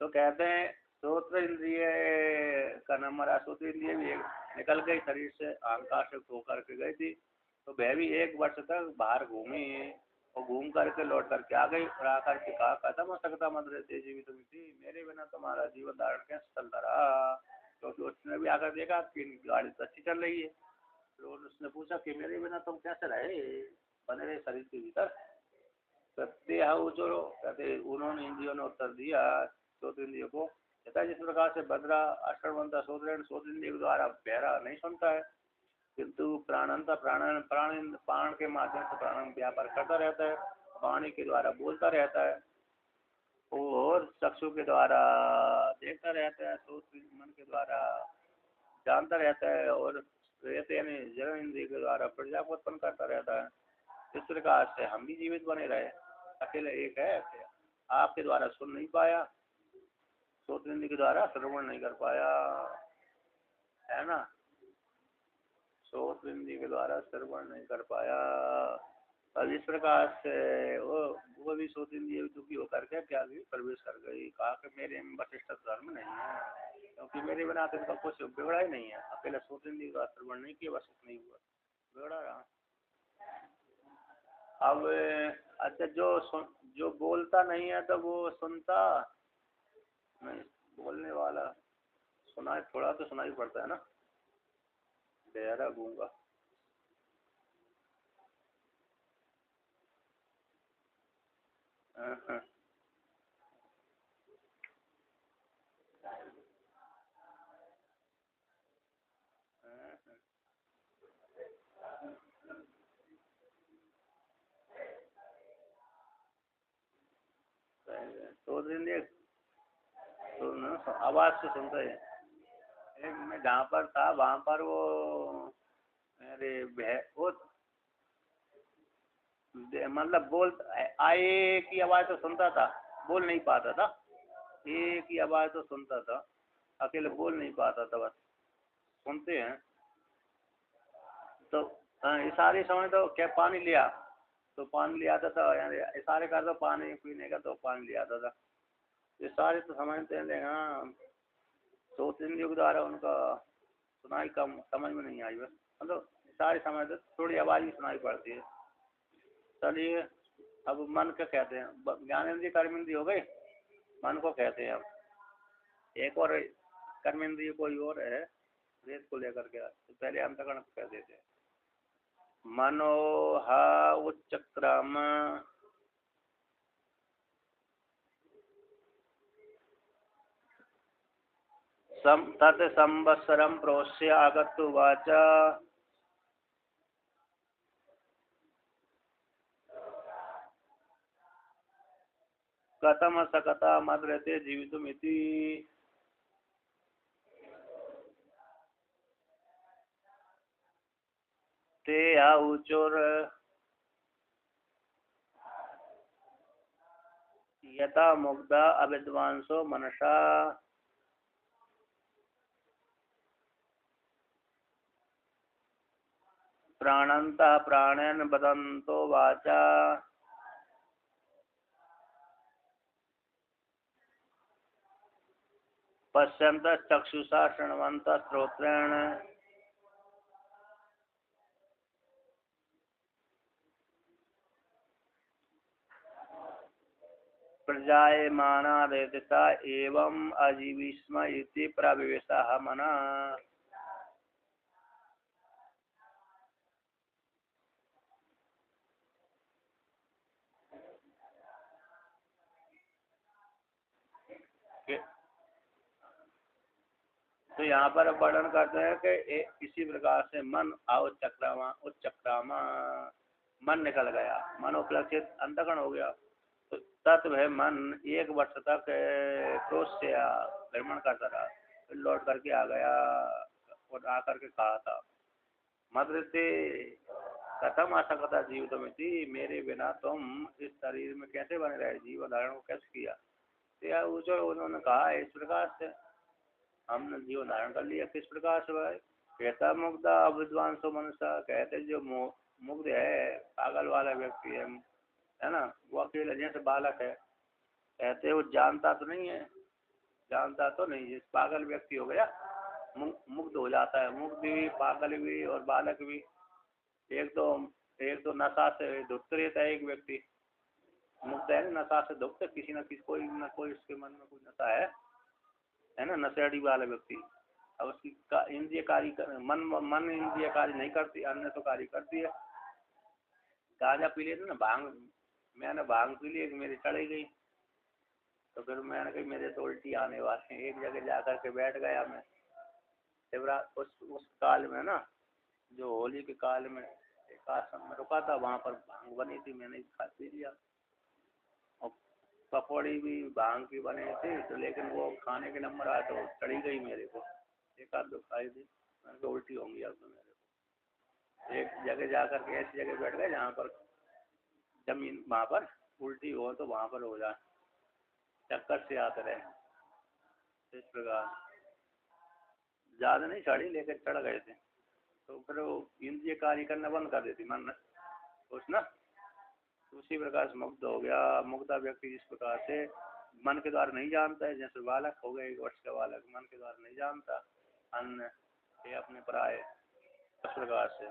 तो कहते हैं श्रोत्र इंद्रिय का नंबर है। श्रोत्र इंद्रिय भी निकल गई शरीर से, अहंकार से होकर के गई थी, तो वह भी 1 वर्ष तक बाहर घूमी और घूम करके लौट करके आ गई और आकर के कहा खत्म हो सकता मत रहते जीवित थी, मेरे बिना तुम्हारा जीवन धारण कैसे चलता रहा। क्योंकि उसने भी आकर देखा कि गाड़ी तो अच्छी चल रही है, तो उसने पूछा कि मेरे बिना तुम कैसे रहे, बने रहे शरीर के भीतर। कहते उन्होंने इंद्रियों ने उत्तर दिया श्रोत इंद्रियों को, कहता जिस प्रकार से बदरा अष्टवंता श्रोत इंद्रिय के द्वारा बहरा नहीं सुनता है, किंतु प्राणंता प्राण के माध्यम से प्राण व्यापार करता रहता है, वाणी के द्वारा बोलता रहता है और चक्षु के द्वारा देखता रहता है, श्रोत मन के द्वारा जानता रहता है और जन इंद्रिय के द्वारा प्रजा को उत्पन्न करता रहता है। इस प्रकार से हम भी जीवित बने रहे। अकेले एक है आपके द्वारा सुन नहीं पाया, श्रोत इंद्रिय के द्वारा श्रवण नहीं कर पाया, है ना। श्रोत इंद्रिय के द्वारा श्रवण नहीं कर पाया। अब इस प्रकार से वो भी श्रोत इंद्रिय दुखी होकर के क्या भी प्रवेश कर गई। कहा कि मेरे में वशिष्ठ धर्म नहीं है, क्योंकि मेरे बिना तो इनका कुछ बिगड़ा ही नहीं है। अकेले श्रोत इंद्रिय का श्रवण नहीं किया, वशिष्ठ नहीं हुआ, बिगड़ा रहा। अब अच्छा, जो बोलता नहीं है तो वो सुनता नहीं, बोलने वाला सुनाई थोड़ा तो सुनाई पड़ता है ना, बहरा गूंगा। तो आवाज से सुनता है। एक मैं जहाँ पर था वहाँ पर वो मेरे वो मतलब बोल आए की आवाज तो सुनता था, बोल नहीं पाता था। एक ही आवाज तो सुनता था, अकेले बोल नहीं पाता था। बस सुनते हैं तो इशारे समय तो क्या पानी लिया तो पानी ले आता था, यानी इशारे कर दो पानी पीने का तो पानी ले आता था। इशारे तो समझते हैं। हाँ, दो तीन युग द्वारा उनका सुनाई कम समझ में नहीं आई, बस मतलब इशारे समझते, थोड़ी आवाज ही सुनाई पड़ती है। चलिए, अब मन क्या कहते हैं, ज्ञानेंद्रिय कर्मेंद्रिय हो गए, मन को कहते हैं। अब एक और कर्मेंद्रिय कोई और है वेद को लेकर के, तो पहले अंतःकरण को कह देते हैं। मनोहा उच्चक्रम तत् संवत्सरं प्रोष्य आगत्य उवाच कथम सकता मद्रते जीवितुमिति। ते आऊचुर यथा मुग्धा अविद्वांसो मनसा। प्राणन्तः प्राणेन बदन्तो वाचा। पश्यन्तः चक्षुषा शृण्वन्तः श्रोत्रेण। प्रजायमानादेतसा एवं अजीविष्म इति प्रविवेशः मना। तो यहाँ पर वर्णन करते हैं कि इसी प्रकार से मन उच्चक्रामा मन निकल गया, मन उपलक्षित अंतःकरण हो गया। तो तत्व है मन 1 वर्ष तक क्रोध से भ्रमण करता रहा, फिर लौट करके आ गया और आकर के कहा था मदृते कथम असंगता जीवितमिति, मेरे बिना तुम इस शरीर में कैसे बने रहे, जीव धारण को कैसे किया। तो जो उन्होंने कहा इस प्रकार से हमने जीवन धारण कर लिया। किस प्रकार से भाई, कहता मुग्धा अविद्वांसो मनुष्य, कहते जो मुग्ध है पागल वाला व्यक्ति है ना, वो अकेले जैसे बालक है, कहते वो जानता तो नहीं है, जानता तो नहीं, जिस पागल व्यक्ति हो गया मुग्ध हो जाता है। मुग्ध भी, पागल भी और बालक भी। एक तो नशा से धुत रहता है एक व्यक्ति, मुग्ध है ना, नशा से धुत, किसी न किसी कोई न कोई उसके मन में कोई नशा है ना, नशेड़ी वाला व्यक्ति। अब उसकी इंद्रिय कार्य मन इंद्रिय कार्य नहीं करती, अन्य तो कार्य करती है। गांजा पी लेते ना, भांग, मैंने भांग पी ली, मेरी चढ़ी गई, तो फिर मैंने कही मेरे तो उल्टी आने वाले हैं। एक जगह जा करके बैठ गया मैं, शिवरात उस काल में ना, जो होली के काल में एक आश्रम में रुका था, वहाँ पर भांग बनी थी, मैंने खा पी लिया। और पकौड़ी भी भांग की बने थे, तो लेकिन वो खाने के नंबर आया तो चढ़ी गई मेरे को, एक आध दो खाई थी, मैंने कहा उल्टी होंगी अब तो मेरे को। एक जगह जा करके ऐसी जगह बैठ गए जहाँ पर जमीन, वहाँ पर उल्टी हो तो वहाँ पर हो जाए, चक्कर से आते रहे। इस प्रकार ज़्यादा नहीं चढ़ी, लेकर चढ़ गए थे, तो फिर वो इंद्रिय कार्य करना बंद कर देती मन कुछ ना। उसी प्रकार से मुग्ध हो गया। मुग्धा व्यक्ति जिस प्रकार से मन के द्वारा नहीं जानता है, जैसे बालक हो गए, 1 वर्ष का बालक मन के द्वारा नहीं जानता अन्य ये अपने पराये, उस प्रकार से,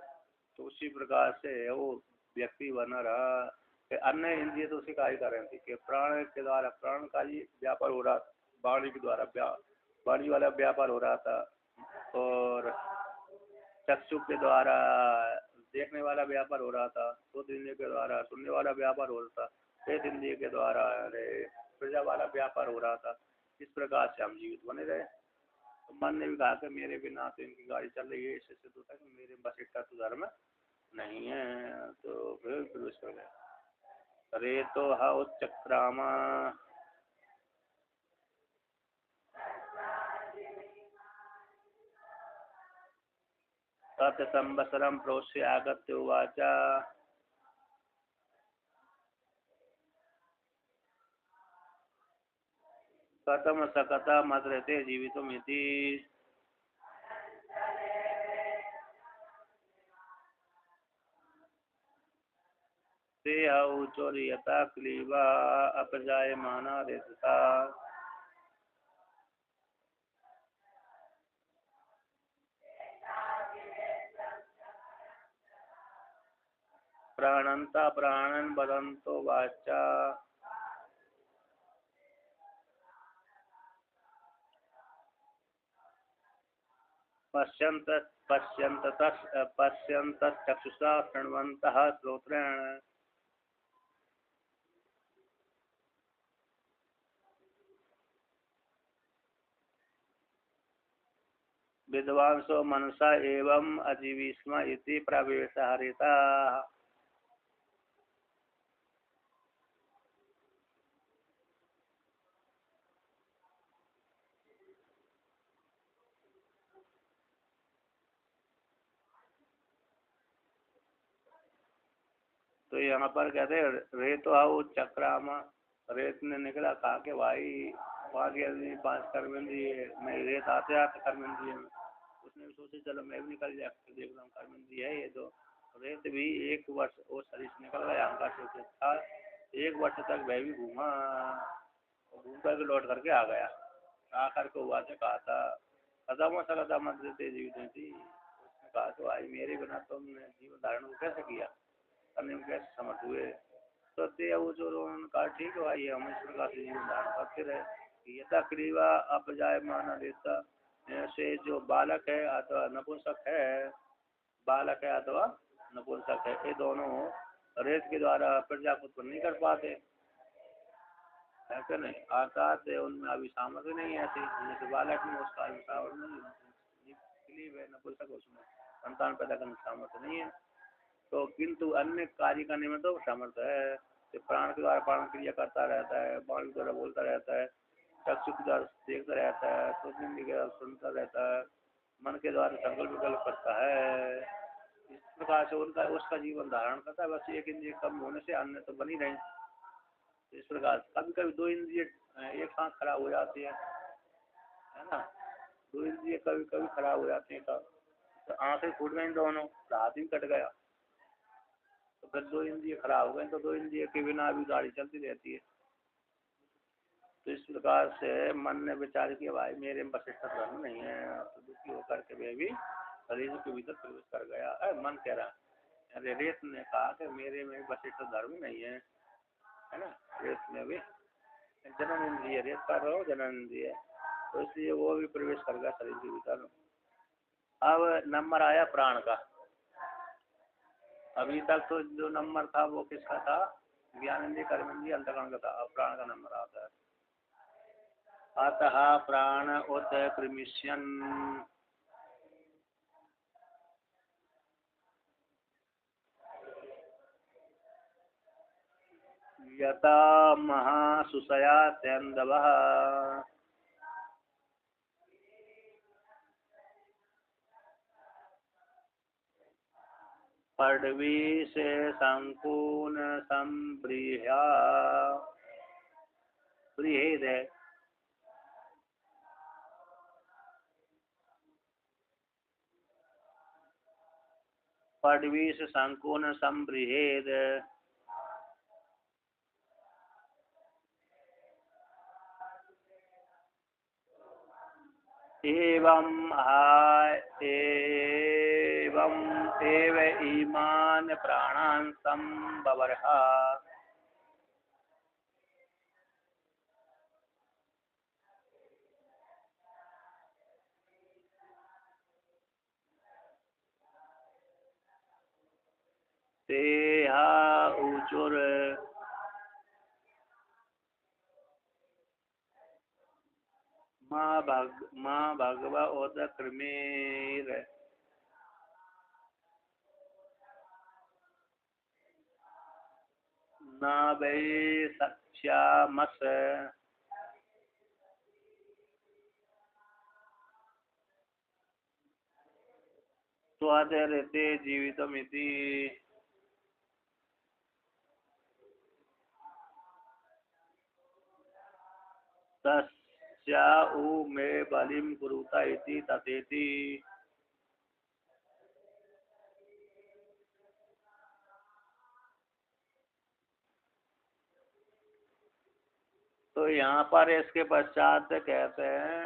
तो उसी प्रकार से वो व्यक्ति बना रहा कि अन्य इंद्रिय तो उसी कार्य कर रहे थे कि प्राण के द्वारा प्राण का ही व्यापार हो रहा, वाणी के द्वारा वाणी वाला व्यापार हो रहा था, और चक्षु के द्वारा देखने वाला व्यापार हो रहा था, श्रोत इंद्रिय के द्वारा सुनने वाला व्यापार हो रहा था, पेट इंद्रिय के द्वारा प्रजा वाला व्यापार हो रहा था। इस प्रकार से हम जीवित बने रहे। तो मन ने भी कहा कि मेरे बिना तो इनकी गाड़ी चल रही है, इससे सिद्ध होता है कि मेरे बस इतना तो धर्म नहीं है। तो फिर प्रवेश कर गया। अरे तो हा उच्चक्रामा तत् संवत्सरं प्रोष्य आगत्य उवाच कथम सकता मद्रते जीवितुमिति। ते ऊचोर्यता क्लीबा अपजायमाना रेतसा। प्राणन्ता प्राणन् वदन्तो वाचा पश्यन्तश्चक्षुषा शृण्वन्तः श्रोत्रेण। विद्वांसो मनसा एवं अजीविष्म इति प्रवेशः हरितः। तो यहाँ पर कहते हैं रेत आओ चक्रामा, रेत ने निकला, कहा कि भाई वहाँ की 5 कर्मेंद्रिय में रेत आते आते कर्मेंद्रिय में, उसने भी सोचे चलो मैं भी निकल जाकर देख रहा हूँ कर्मेंद्रिय है ये। तो रेत भी 1 वर्ष वो शरीर से निकल गया, अहंकार से था, 1 वर्ष तक वह भी घूमा, घूम करके लौट करके आ गया। आकर के हुआ से कहा था कदम सकदा मत देते जीवित थी। उसने कहा तो भाई मेरे बिना तुमने जीवन धारण को कैसे किया, करने में कैसे समर्थ हुए। तो ते के अवचर उन्होंने कहा ठीक है भाई हम इस प्रकार से जीवन धारण करते रहे। यथा क्रीवा अपजाय माना देता, ऐसे जो बालक है अथवा नपुंसक है, बालक है अथवा नपुंसक है, ये दोनों रेत के द्वारा प्रजा को उत्पन्न नहीं कर पाते, ऐसे नहीं अर्थात उनमें अभी सामर्थ्य नहीं है ऐसी, जैसे बालक में उसका नपुंसक उसमें संतान पैदा करने की सामर्थ्य नहीं है। तो किंतु अन्य कार्य करने में तो सामर्थ्य है, तो प्राण के द्वारा प्राण क्रिया करता रहता है, वाणी के द्वारा बोलता रहता है, चक्षु के द्वारा देखता रहता है, के द्वारा सुनता रहता है, मन के द्वारा संकल्प विकल्प करता है, इस प्रकार से उनका उसका जीवन धारण करता है। बस एक इंद्रिय कम होने से अन्य तो बनी रहे। इस प्रकार कभी कभी दो इंद्रिय एक साथ खराब हो जाती है ना, दो इंद्रिय कभी कभी खराब हो जाती है। तो आंखें फूट गई दोनों, हाथ भी कट गया, तो फिर दो इंद्रिय खराब हो गए, तो दो इंद्रिय के बिना भी गाड़ी चलती रहती है। तो इस प्रकार से मन ने विचार किया भाई मेरे में वशिष्ठ धर्म नहीं है, तो दुखी होकर के वे भी शरीर के भीतर प्रवेश कर गया। मन कह रहा अरे रेत ने कहा कि मेरे में वशिष्ठ धर्म नहीं है ना, रेत में भी जनन इंद्रिय, रेत कर रहा हो जनन इंद्रिय, तो इसलिए वो भी प्रवेश कर गया शरीर के भीतर। अब नंबर आया प्राण का। अभी तक तो जो नंबर था वो किसका था, ज्ञानेंद्रिय कर्मेंद्रिय अंतःकरण का था। अब प्राण का नंबर आता है। अतः प्राण उत कृमिष्यन्, यथा महासुषया सेन्दवः, पृथ्वी से संपूर्ण संबृहा, बृहेद है, पृथ्वी से संपूर्ण संबृहेद, एवं एव ईमान प्राणान् संबबर्ह, तेहा ऊचुर माँ भगवा ओद कृमेर, न वै सख्यामस, त्वदरते जीवितमिति। तस्या उ मे बलिं कुरुता इति तथेति। तो यहाँ पर इसके पश्चात कहते हैं,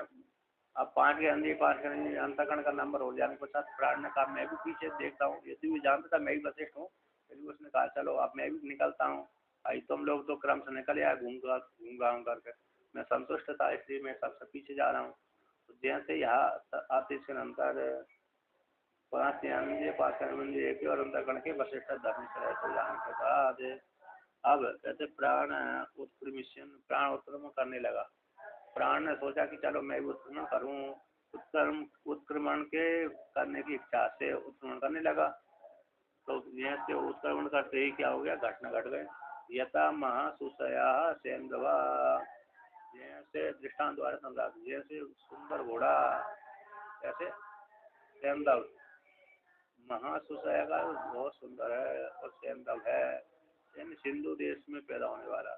अब पांच के अंतःकरण का नंबर हो जाने के पश्चात प्राण ने कहा मैं भी पीछे देखता हूँ, यदि भी जानता था मैं भी वशिष्ठ हूँ, फिर उसने कहा चलो अब मैं भी निकलता हूँ, भाई तुम लोग तो क्रम से निकल आए घूम घाम करके, मैं संतुष्ट था इसलिए मैं सबसे पीछे जा रहा हूँ। तो जैसे यहाँ आते इसके अंतर पांच एक और अंतःकरण के वशिष्ठ धर्म से जाने के बाद अब कहते प्राण उत्क्रमिशन, प्राण उत्क्रमण करने लगा। प्राण ने सोचा कि चलो मैं भी उत्क्रमण करूं, उत्क्रमण के करने की इच्छा से उत्क्रमण करने लगा। तो जैसे उत्क्रमण करते ही क्या हो गया, घटना घट गए। यथा महासुषया सेंदवा, जैसे दृष्टांत द्वारा समझा, जैसे सुंदर घोड़ा, कैसे सेंदव, महासुषया का बहुत सुंदर है और सेंदव है, सिंधु देश में पैदा होने वाला।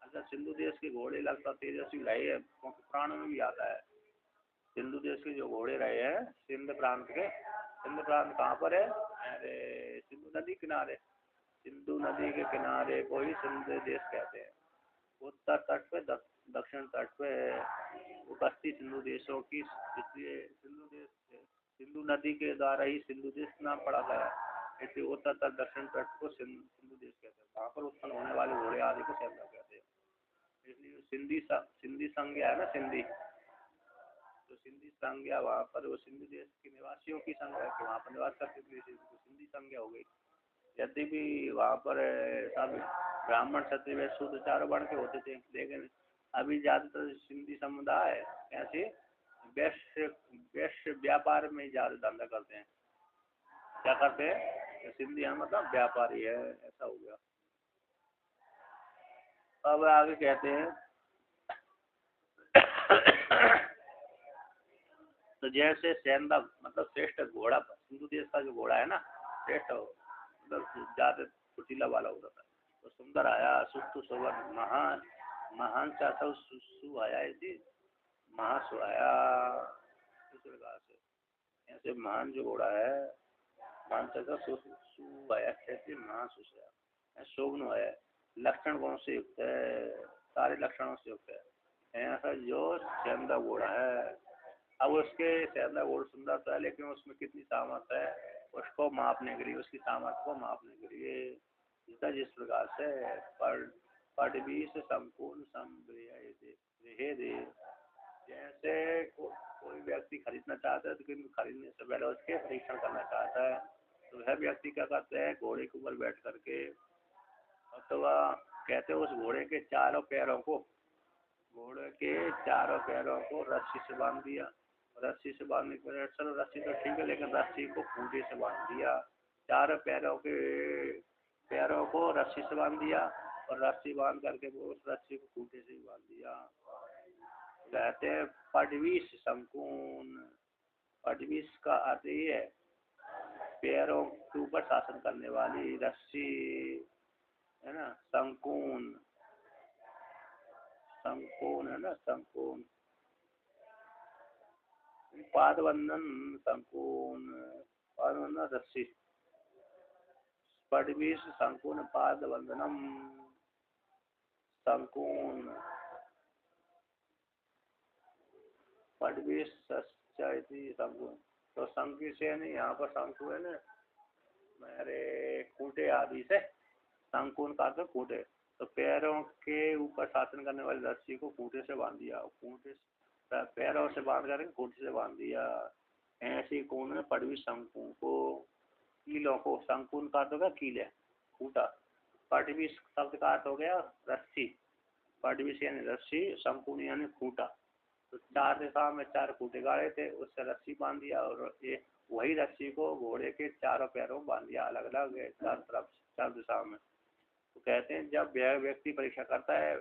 अच्छा सिंधु देश के घोड़े लगता तेजस्वी रहे हैं, क्योंकि प्राण में भी आता है। सिंधु देश के जो घोड़े रहे हैं सिंध प्रांत के, सिंध प्रांत कहाँ पर है, अरे सिंधु नदी किनारे, सिंधु नदी के किनारे को ही सिंध देश कहते हैं। उत्तर तट पे दक्षिण तट पे उपस्थित सिंधु देशों की, इसलिए सिंधु देश, सिंधु नदी के द्वारा ही सिंधु देश नाम पड़ा गया। ऐसे उत्तर तक दक्षिण तट को सिंधु देश कहते हैं। वहाँ पर उत्पन्न होने वाले घोड़े आदि को सैंधा कहते हैं। इसलिए सिंधी संज्ञा है ना, सिंधी, तो सिंधी संज्ञा वहाँ पर वो सिंधु देश के निवासियों की संज्ञा है कि वहाँ पर निवास करते थे, सिंधी संज्ञा हो गई। यदि भी वहाँ पर सब ब्राह्मण क्षत्रिय वैश्य शूद्र चारों वर्ण के होते थे, लेकिन अभी ज्यादातर सिंधी समुदाय ऐसे वैश्य वैश्य व्यापार में ज्यादा धंधा करते हैं। क्या करते हैं? सिंधी है मतलब व्यापारी है, ऐसा हो गया। अब आगे कहते हैं तो जैसे सैंधा मतलब श्रेष्ठ घोड़ा, सिंधु देश का जो घोड़ा है ना, श्रेष्ठ मतलब ज्यादा फुर्तीला वाला होता था। तो सुंदर आया सुस्तु सोवर महान महान चाचा सु आया इसी महासु आया, इस प्रकार से ऐसे महान जो घोड़ा है महान चाचा सु आया, कैसे महासु आया, शोभन आया, लक्षण गुणों से युक्त है, सारे लक्षणों से युक्त है ऐसा जो सैंधा घोड़ा है। अब उसके सैंधा घोड़ा सुंदर तो है, लेकिन उसमें कितनी सामर्थ है उसको मापने के लिए, उसकी सामर्थ को मापने के लिए जिस प्रकार से पटवीस संपूर्ण दे, जैसे कोई व्यक्ति खरीदना चाहता है तो खरीदने से पहले उसके परीक्षण करना चाहता है, तो वह व्यक्ति क्या करते हैं घोड़े के ऊपर बैठ करके, अथवा कहते हैं उस घोड़े के चारों पैरों को, घोड़े के चारों पैरों को रस्सी से बांध दिया। रस्सी से बांधने के बाद चलो रस्सी तो ठीक है, लेकिन रस्सी को खूंटे से बांध दिया। चारों पैरों को रस्सी से बांध दिया और रस्सी बांध करके वो उस रस्सी को खूंटे से ही बांध दिया। कहते हैं पटवीस संपूर्ण। पटवीस का अर्थ ये है पैरों के ऊपर शासन करने वाली रस्सी है ना। संपूर्ण संपूर्ण है ना, संपूर्ण पादबंधन संपूर्ण पादबंधन रस्सी पटवीस संपूर्ण पादबंधनम संपूर्ण पटवीस संपूर्ण। तो शंकु से नहीं, यहाँ पर शंकु है ना मेरे खूंटे आदि से, संपूर्ण का तो खूंटे, तो पैरों के ऊपर शासन करने वाली रस्सी को खूंटे से बांध दिया, खूंटे पैरों से बांध करके खूंटे से बांध दिया। ऐसी कौन है पटवी शंकु को, कीलों को, संपूर्ण का तो क्या कील है खूंटा, पटवी शब्द का अर्थ हो गया रस्सी, पटवी से यानी रस्सी, संपूर्ण यानी खूंटा। तो चार दिशा में चार खूंटे गाड़े थे, उससे रस्सी बांध दिया और ये वही रस्सी को घोड़े के चारों पैरों बांध दिया, अलग अलग चार तरफ चार दिशा में। तो कहते हैं जब व्यक्ति परीक्षा करता है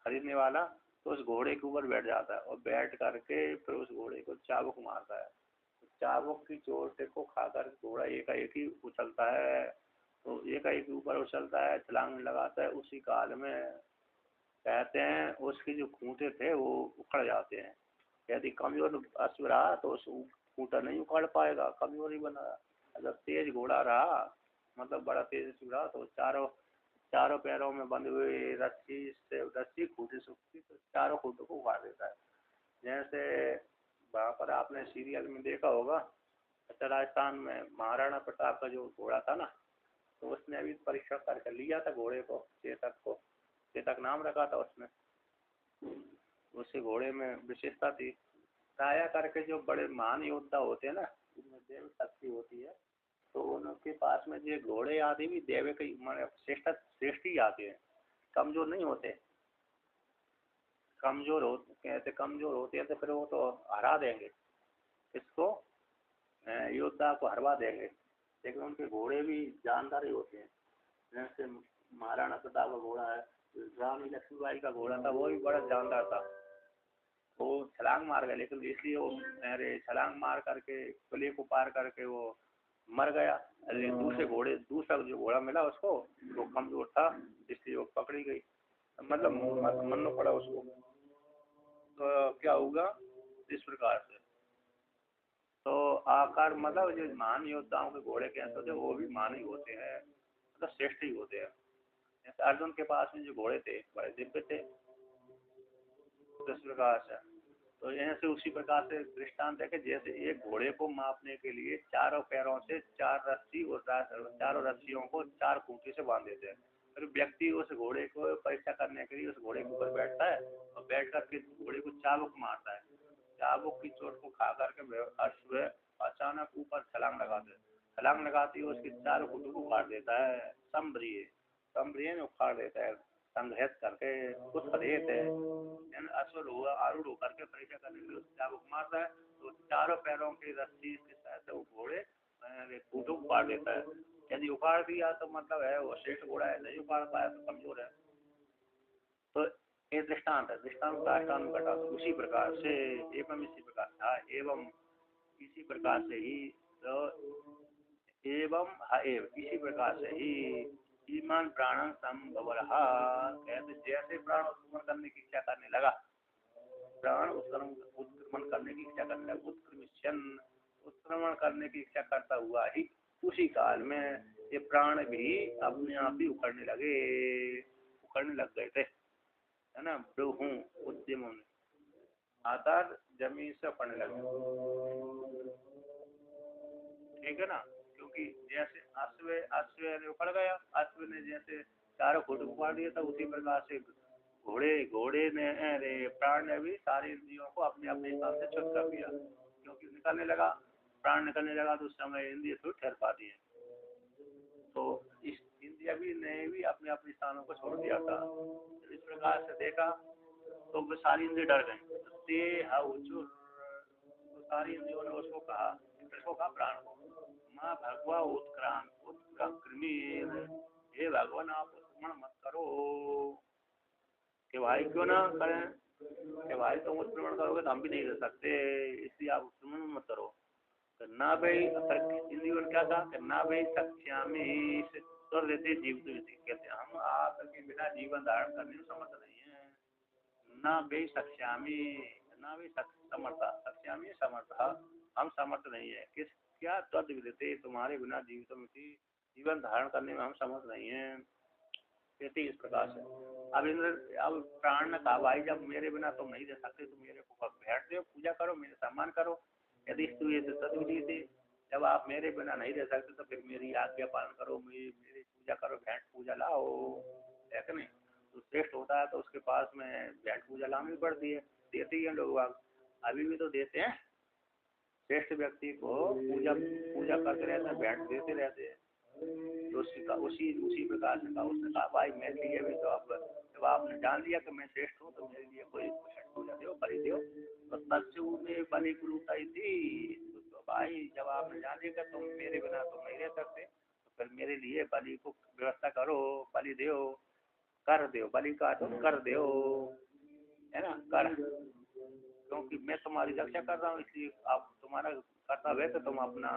खरीदने वाला, तो उस घोड़े के ऊपर बैठ जाता है और बैठ करके फिर उस घोड़े को चाबुक मारता है। तो चाबुक की चोट को खाकर घोड़ा एकाएक ही उछलता है, तो एकाएक ऊपर उछलता है, छलांग लगाता है। उसी काल में कहते हैं उसके जो खूंटे थे वो उखड़ जाते हैं। यदि कमजोर अश्व रहा तो उस खूंटा नहीं उखाड़ पाएगा, कमजोर ही बना। अगर तेज घोड़ा रहा मतलब बड़ा तेज रहा तो चारों पैरों में बंधे हुए रस्सी खूंटे से तो चारों खूंटों को उखाड़ देता है। जैसे वहाँ पर आपने सीरियल में देखा होगा, अच्छा राजस्थान में महाराणा प्रताप का जो घोड़ा था ना, तो उसने अभी परीक्षा करके लिया था घोड़े को, चेतक नाम रखा था उसने। उस घोड़े में विशेषता थी, प्राय करके जो बड़े महान योद्धा होते हैं ना, जिनमें देव शक्ति होती है, तो उनके पास में जो घोड़े आदि भी देव के श्रेष्ठ ही आते हैं, कमजोर नहीं होते। कमजोर होते हैं तो फिर वो तो हरा देंगे, इसको योद्धा को हरवा देंगे, लेकिन उनके घोड़े भी जानदार ही होते हैं। जैसे महाराणा प्रताप का घोड़ा है, रानी लक्ष्मीबाई का घोड़ा था, वो भी बड़ा जानदार था। वो छलांग मार गया, लेकिन इसलिए वो छलांग मार करके किले को पार करके वो मर गया। दूसरा जो घोड़ा मिला उसको, वो कमजोर था, इसलिए वो पकड़ी गई, मतलब मरना पड़ा उसको। तो क्या होगा इस प्रकार से। तो आकार मतलब जो महान योद्धाओं के घोड़े कैसे होते, वो भी महान ही होते हैं, मतलब श्रेष्ठ ही होते हैं। जैसे अर्जुन के पास में जो घोड़े थे बड़े दिव्य थे, इस प्रकार से। तो यहाँ से उसी प्रकार से दृष्टांत है कि जैसे एक घोड़े को मापने के लिए चारों पैरों से 4 रस्सी और चारों रस्सियों को 4 खूंटे से बांध देते हैं। फिर व्यक्ति उस घोड़े को परीक्षा करने के लिए उस घोड़े के ऊपर बैठता है और बैठ करके घोड़े को चाबुक मारता है। चाबुक की चोट को खा करके अश्व अचानक ऊपर छलांग लगाते हैं। छलांग लगाते ही उसके 4 खूंटों को उखाड़ देता है। संभ्रिय ने उखाड़ देता है, संघर्ष करके कुछ खरीदते हैं। अश्व आरूढ़ होकर के परीक्षा करने के लिए उस चाबुक मारता है तो चारों पैरों की रस्सी के साथ वो घोड़े खूंटों को उखाड़ देता है। यदि उखाड़ दिया तो मतलब है वो श्रेष्ठ घोड़ा है, नहीं उखाड़ पाया तो कमजोर है। तो ये दृष्टांत है, दृष्टांत का अष्टांग घटा। उसी प्रकार से एवं इसी प्रकार था एवं इसी प्रकार से ही तो एवं इसी प्रकार से ही ईमान प्राणन संभव रहा। कहते जैसे प्राण उत्क्रमण करने की इच्छा करने लगा, प्राण उत्क्रमण करने की इच्छा करने लगा, उत्क्रमण करने की इच्छा करता हुआ ही उसी काल में ये प्राण भी अपने आप ही उखड़ने लग गए थे, है ना। ब्रूहू उद्यमों ने आधार जमीन से उखड़ने लगे, ठीक है ना। क्योंकि जैसे अश्व ने उखड़ गया, अश्व ने जैसे चारों खुद उखाड़ दिया था, उसी प्रकार से घोड़े ने प्राण ने भी सारे इंद्रियों को अपने अपने हिसाब से छुट कर दिया। क्योंकि निकलने लगा, प्राण निकलने लगा तो उस समय इंद्रिय थोड़ी ठहर पाती है। तो इस इंद्रिया भी ने भी अपने अपने स्थानों को छोड़ दिया था। इस प्रकार से देखा तो वो सारी इंद्रिय डर गई। तो सारी इंद्रियों ने उसको कहा प्राण को, माँ भगवा उत्क्रमी, हे भगवान आप उत्क्रमण मत करो। कि भाई क्यों ना करें, कि भाई तुम उत्क्रमण करोगे तो हम भी नहीं रह सकते, इसलिए आप उत्क्रमण मत करो। तो ना भाई इंद्रियों ने क्या कहा, ना भाई सख्यामी स्वर देते जीवित कहते हैं हम आपके बिना जीवन धारण करने में समर्थ नहीं है। ना भाई सख्यामी, ना भाई समर्थ, सख्यामी समर्थ, हम समर्थ नहीं है। क्या तद विदते, तुम्हारे बिना जीवन धारण करने में हम समर्थ नहीं है। कहते इस प्रकार से अब प्राण ने कहा भाई जब मेरे बिना तुम नहीं रह सकते तो मेरे को भेंट दो, पूजा करो, मेरे सम्मान करो। यदि तदविधि थे, जब आप मेरे बिना नहीं रह सकते तो फिर मेरी आज्ञा पालन करो, मेरी पूजा करो, भेंट पूजा लाओ, है कि नहीं। तो श्रेष्ठ होता है तो उसके पास में भेंट पूजा लानी पड़ती है, देते ही हैं लोग, अभी भी तो देते हैं। श्रेष्ठ व्यक्ति को पूजा करते रहते हैं, भेंट देते रहते हैं। तो उसी प्रकार से कहा, उसने कहा भाई मेरे लिए भी तो अब जब आपने जान लिया कि मैं श्रेष्ठ हूँ तो मेरे लिए कोई पूजा दो, बलि दो। तो तत्व में बलि गुरुता थी। तो भाई जब आपने जान लिया कि तुम मेरे बिना तुम नहीं रह सकते तो फिर मेरे लिए बलि को व्यवस्था करो, बलि दो, कर दो, बलि का तो कर दो, है ना, कर। क्योंकि मैं तुम्हारी रक्षा कर रहा हूँ, इसलिए आप तुम्हारा कर्तव्य है कि तुम अपना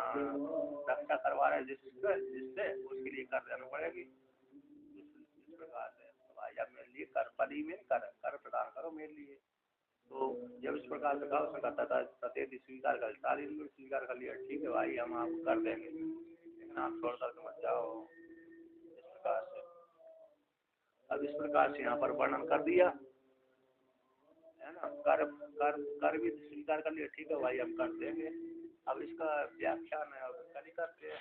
रक्षा करवा रहे जिससे उसके लिए कर देना पड़ेगी। इस प्रकार से तो भाई अब मेरे लिए कर, बलि में कर प्रदान करो मेरे लिए। तो जब इस प्रकार से कहा उसने कहता था सत्येत स्वीकार कर, सारी स्वीकार कर लिया, ठीक है भाई हम आपको कर देंगे, लेकिन आप छोड़ करके मत जाओ। इस प्रकार से अब इस प्रकार से यहाँ पर वर्णन कर दिया, है ना। कर भी स्वीकार कर लिया, ठीक है भाई हम कर देंगे। अब इसका व्याख्यान है, अब कल करते हैं।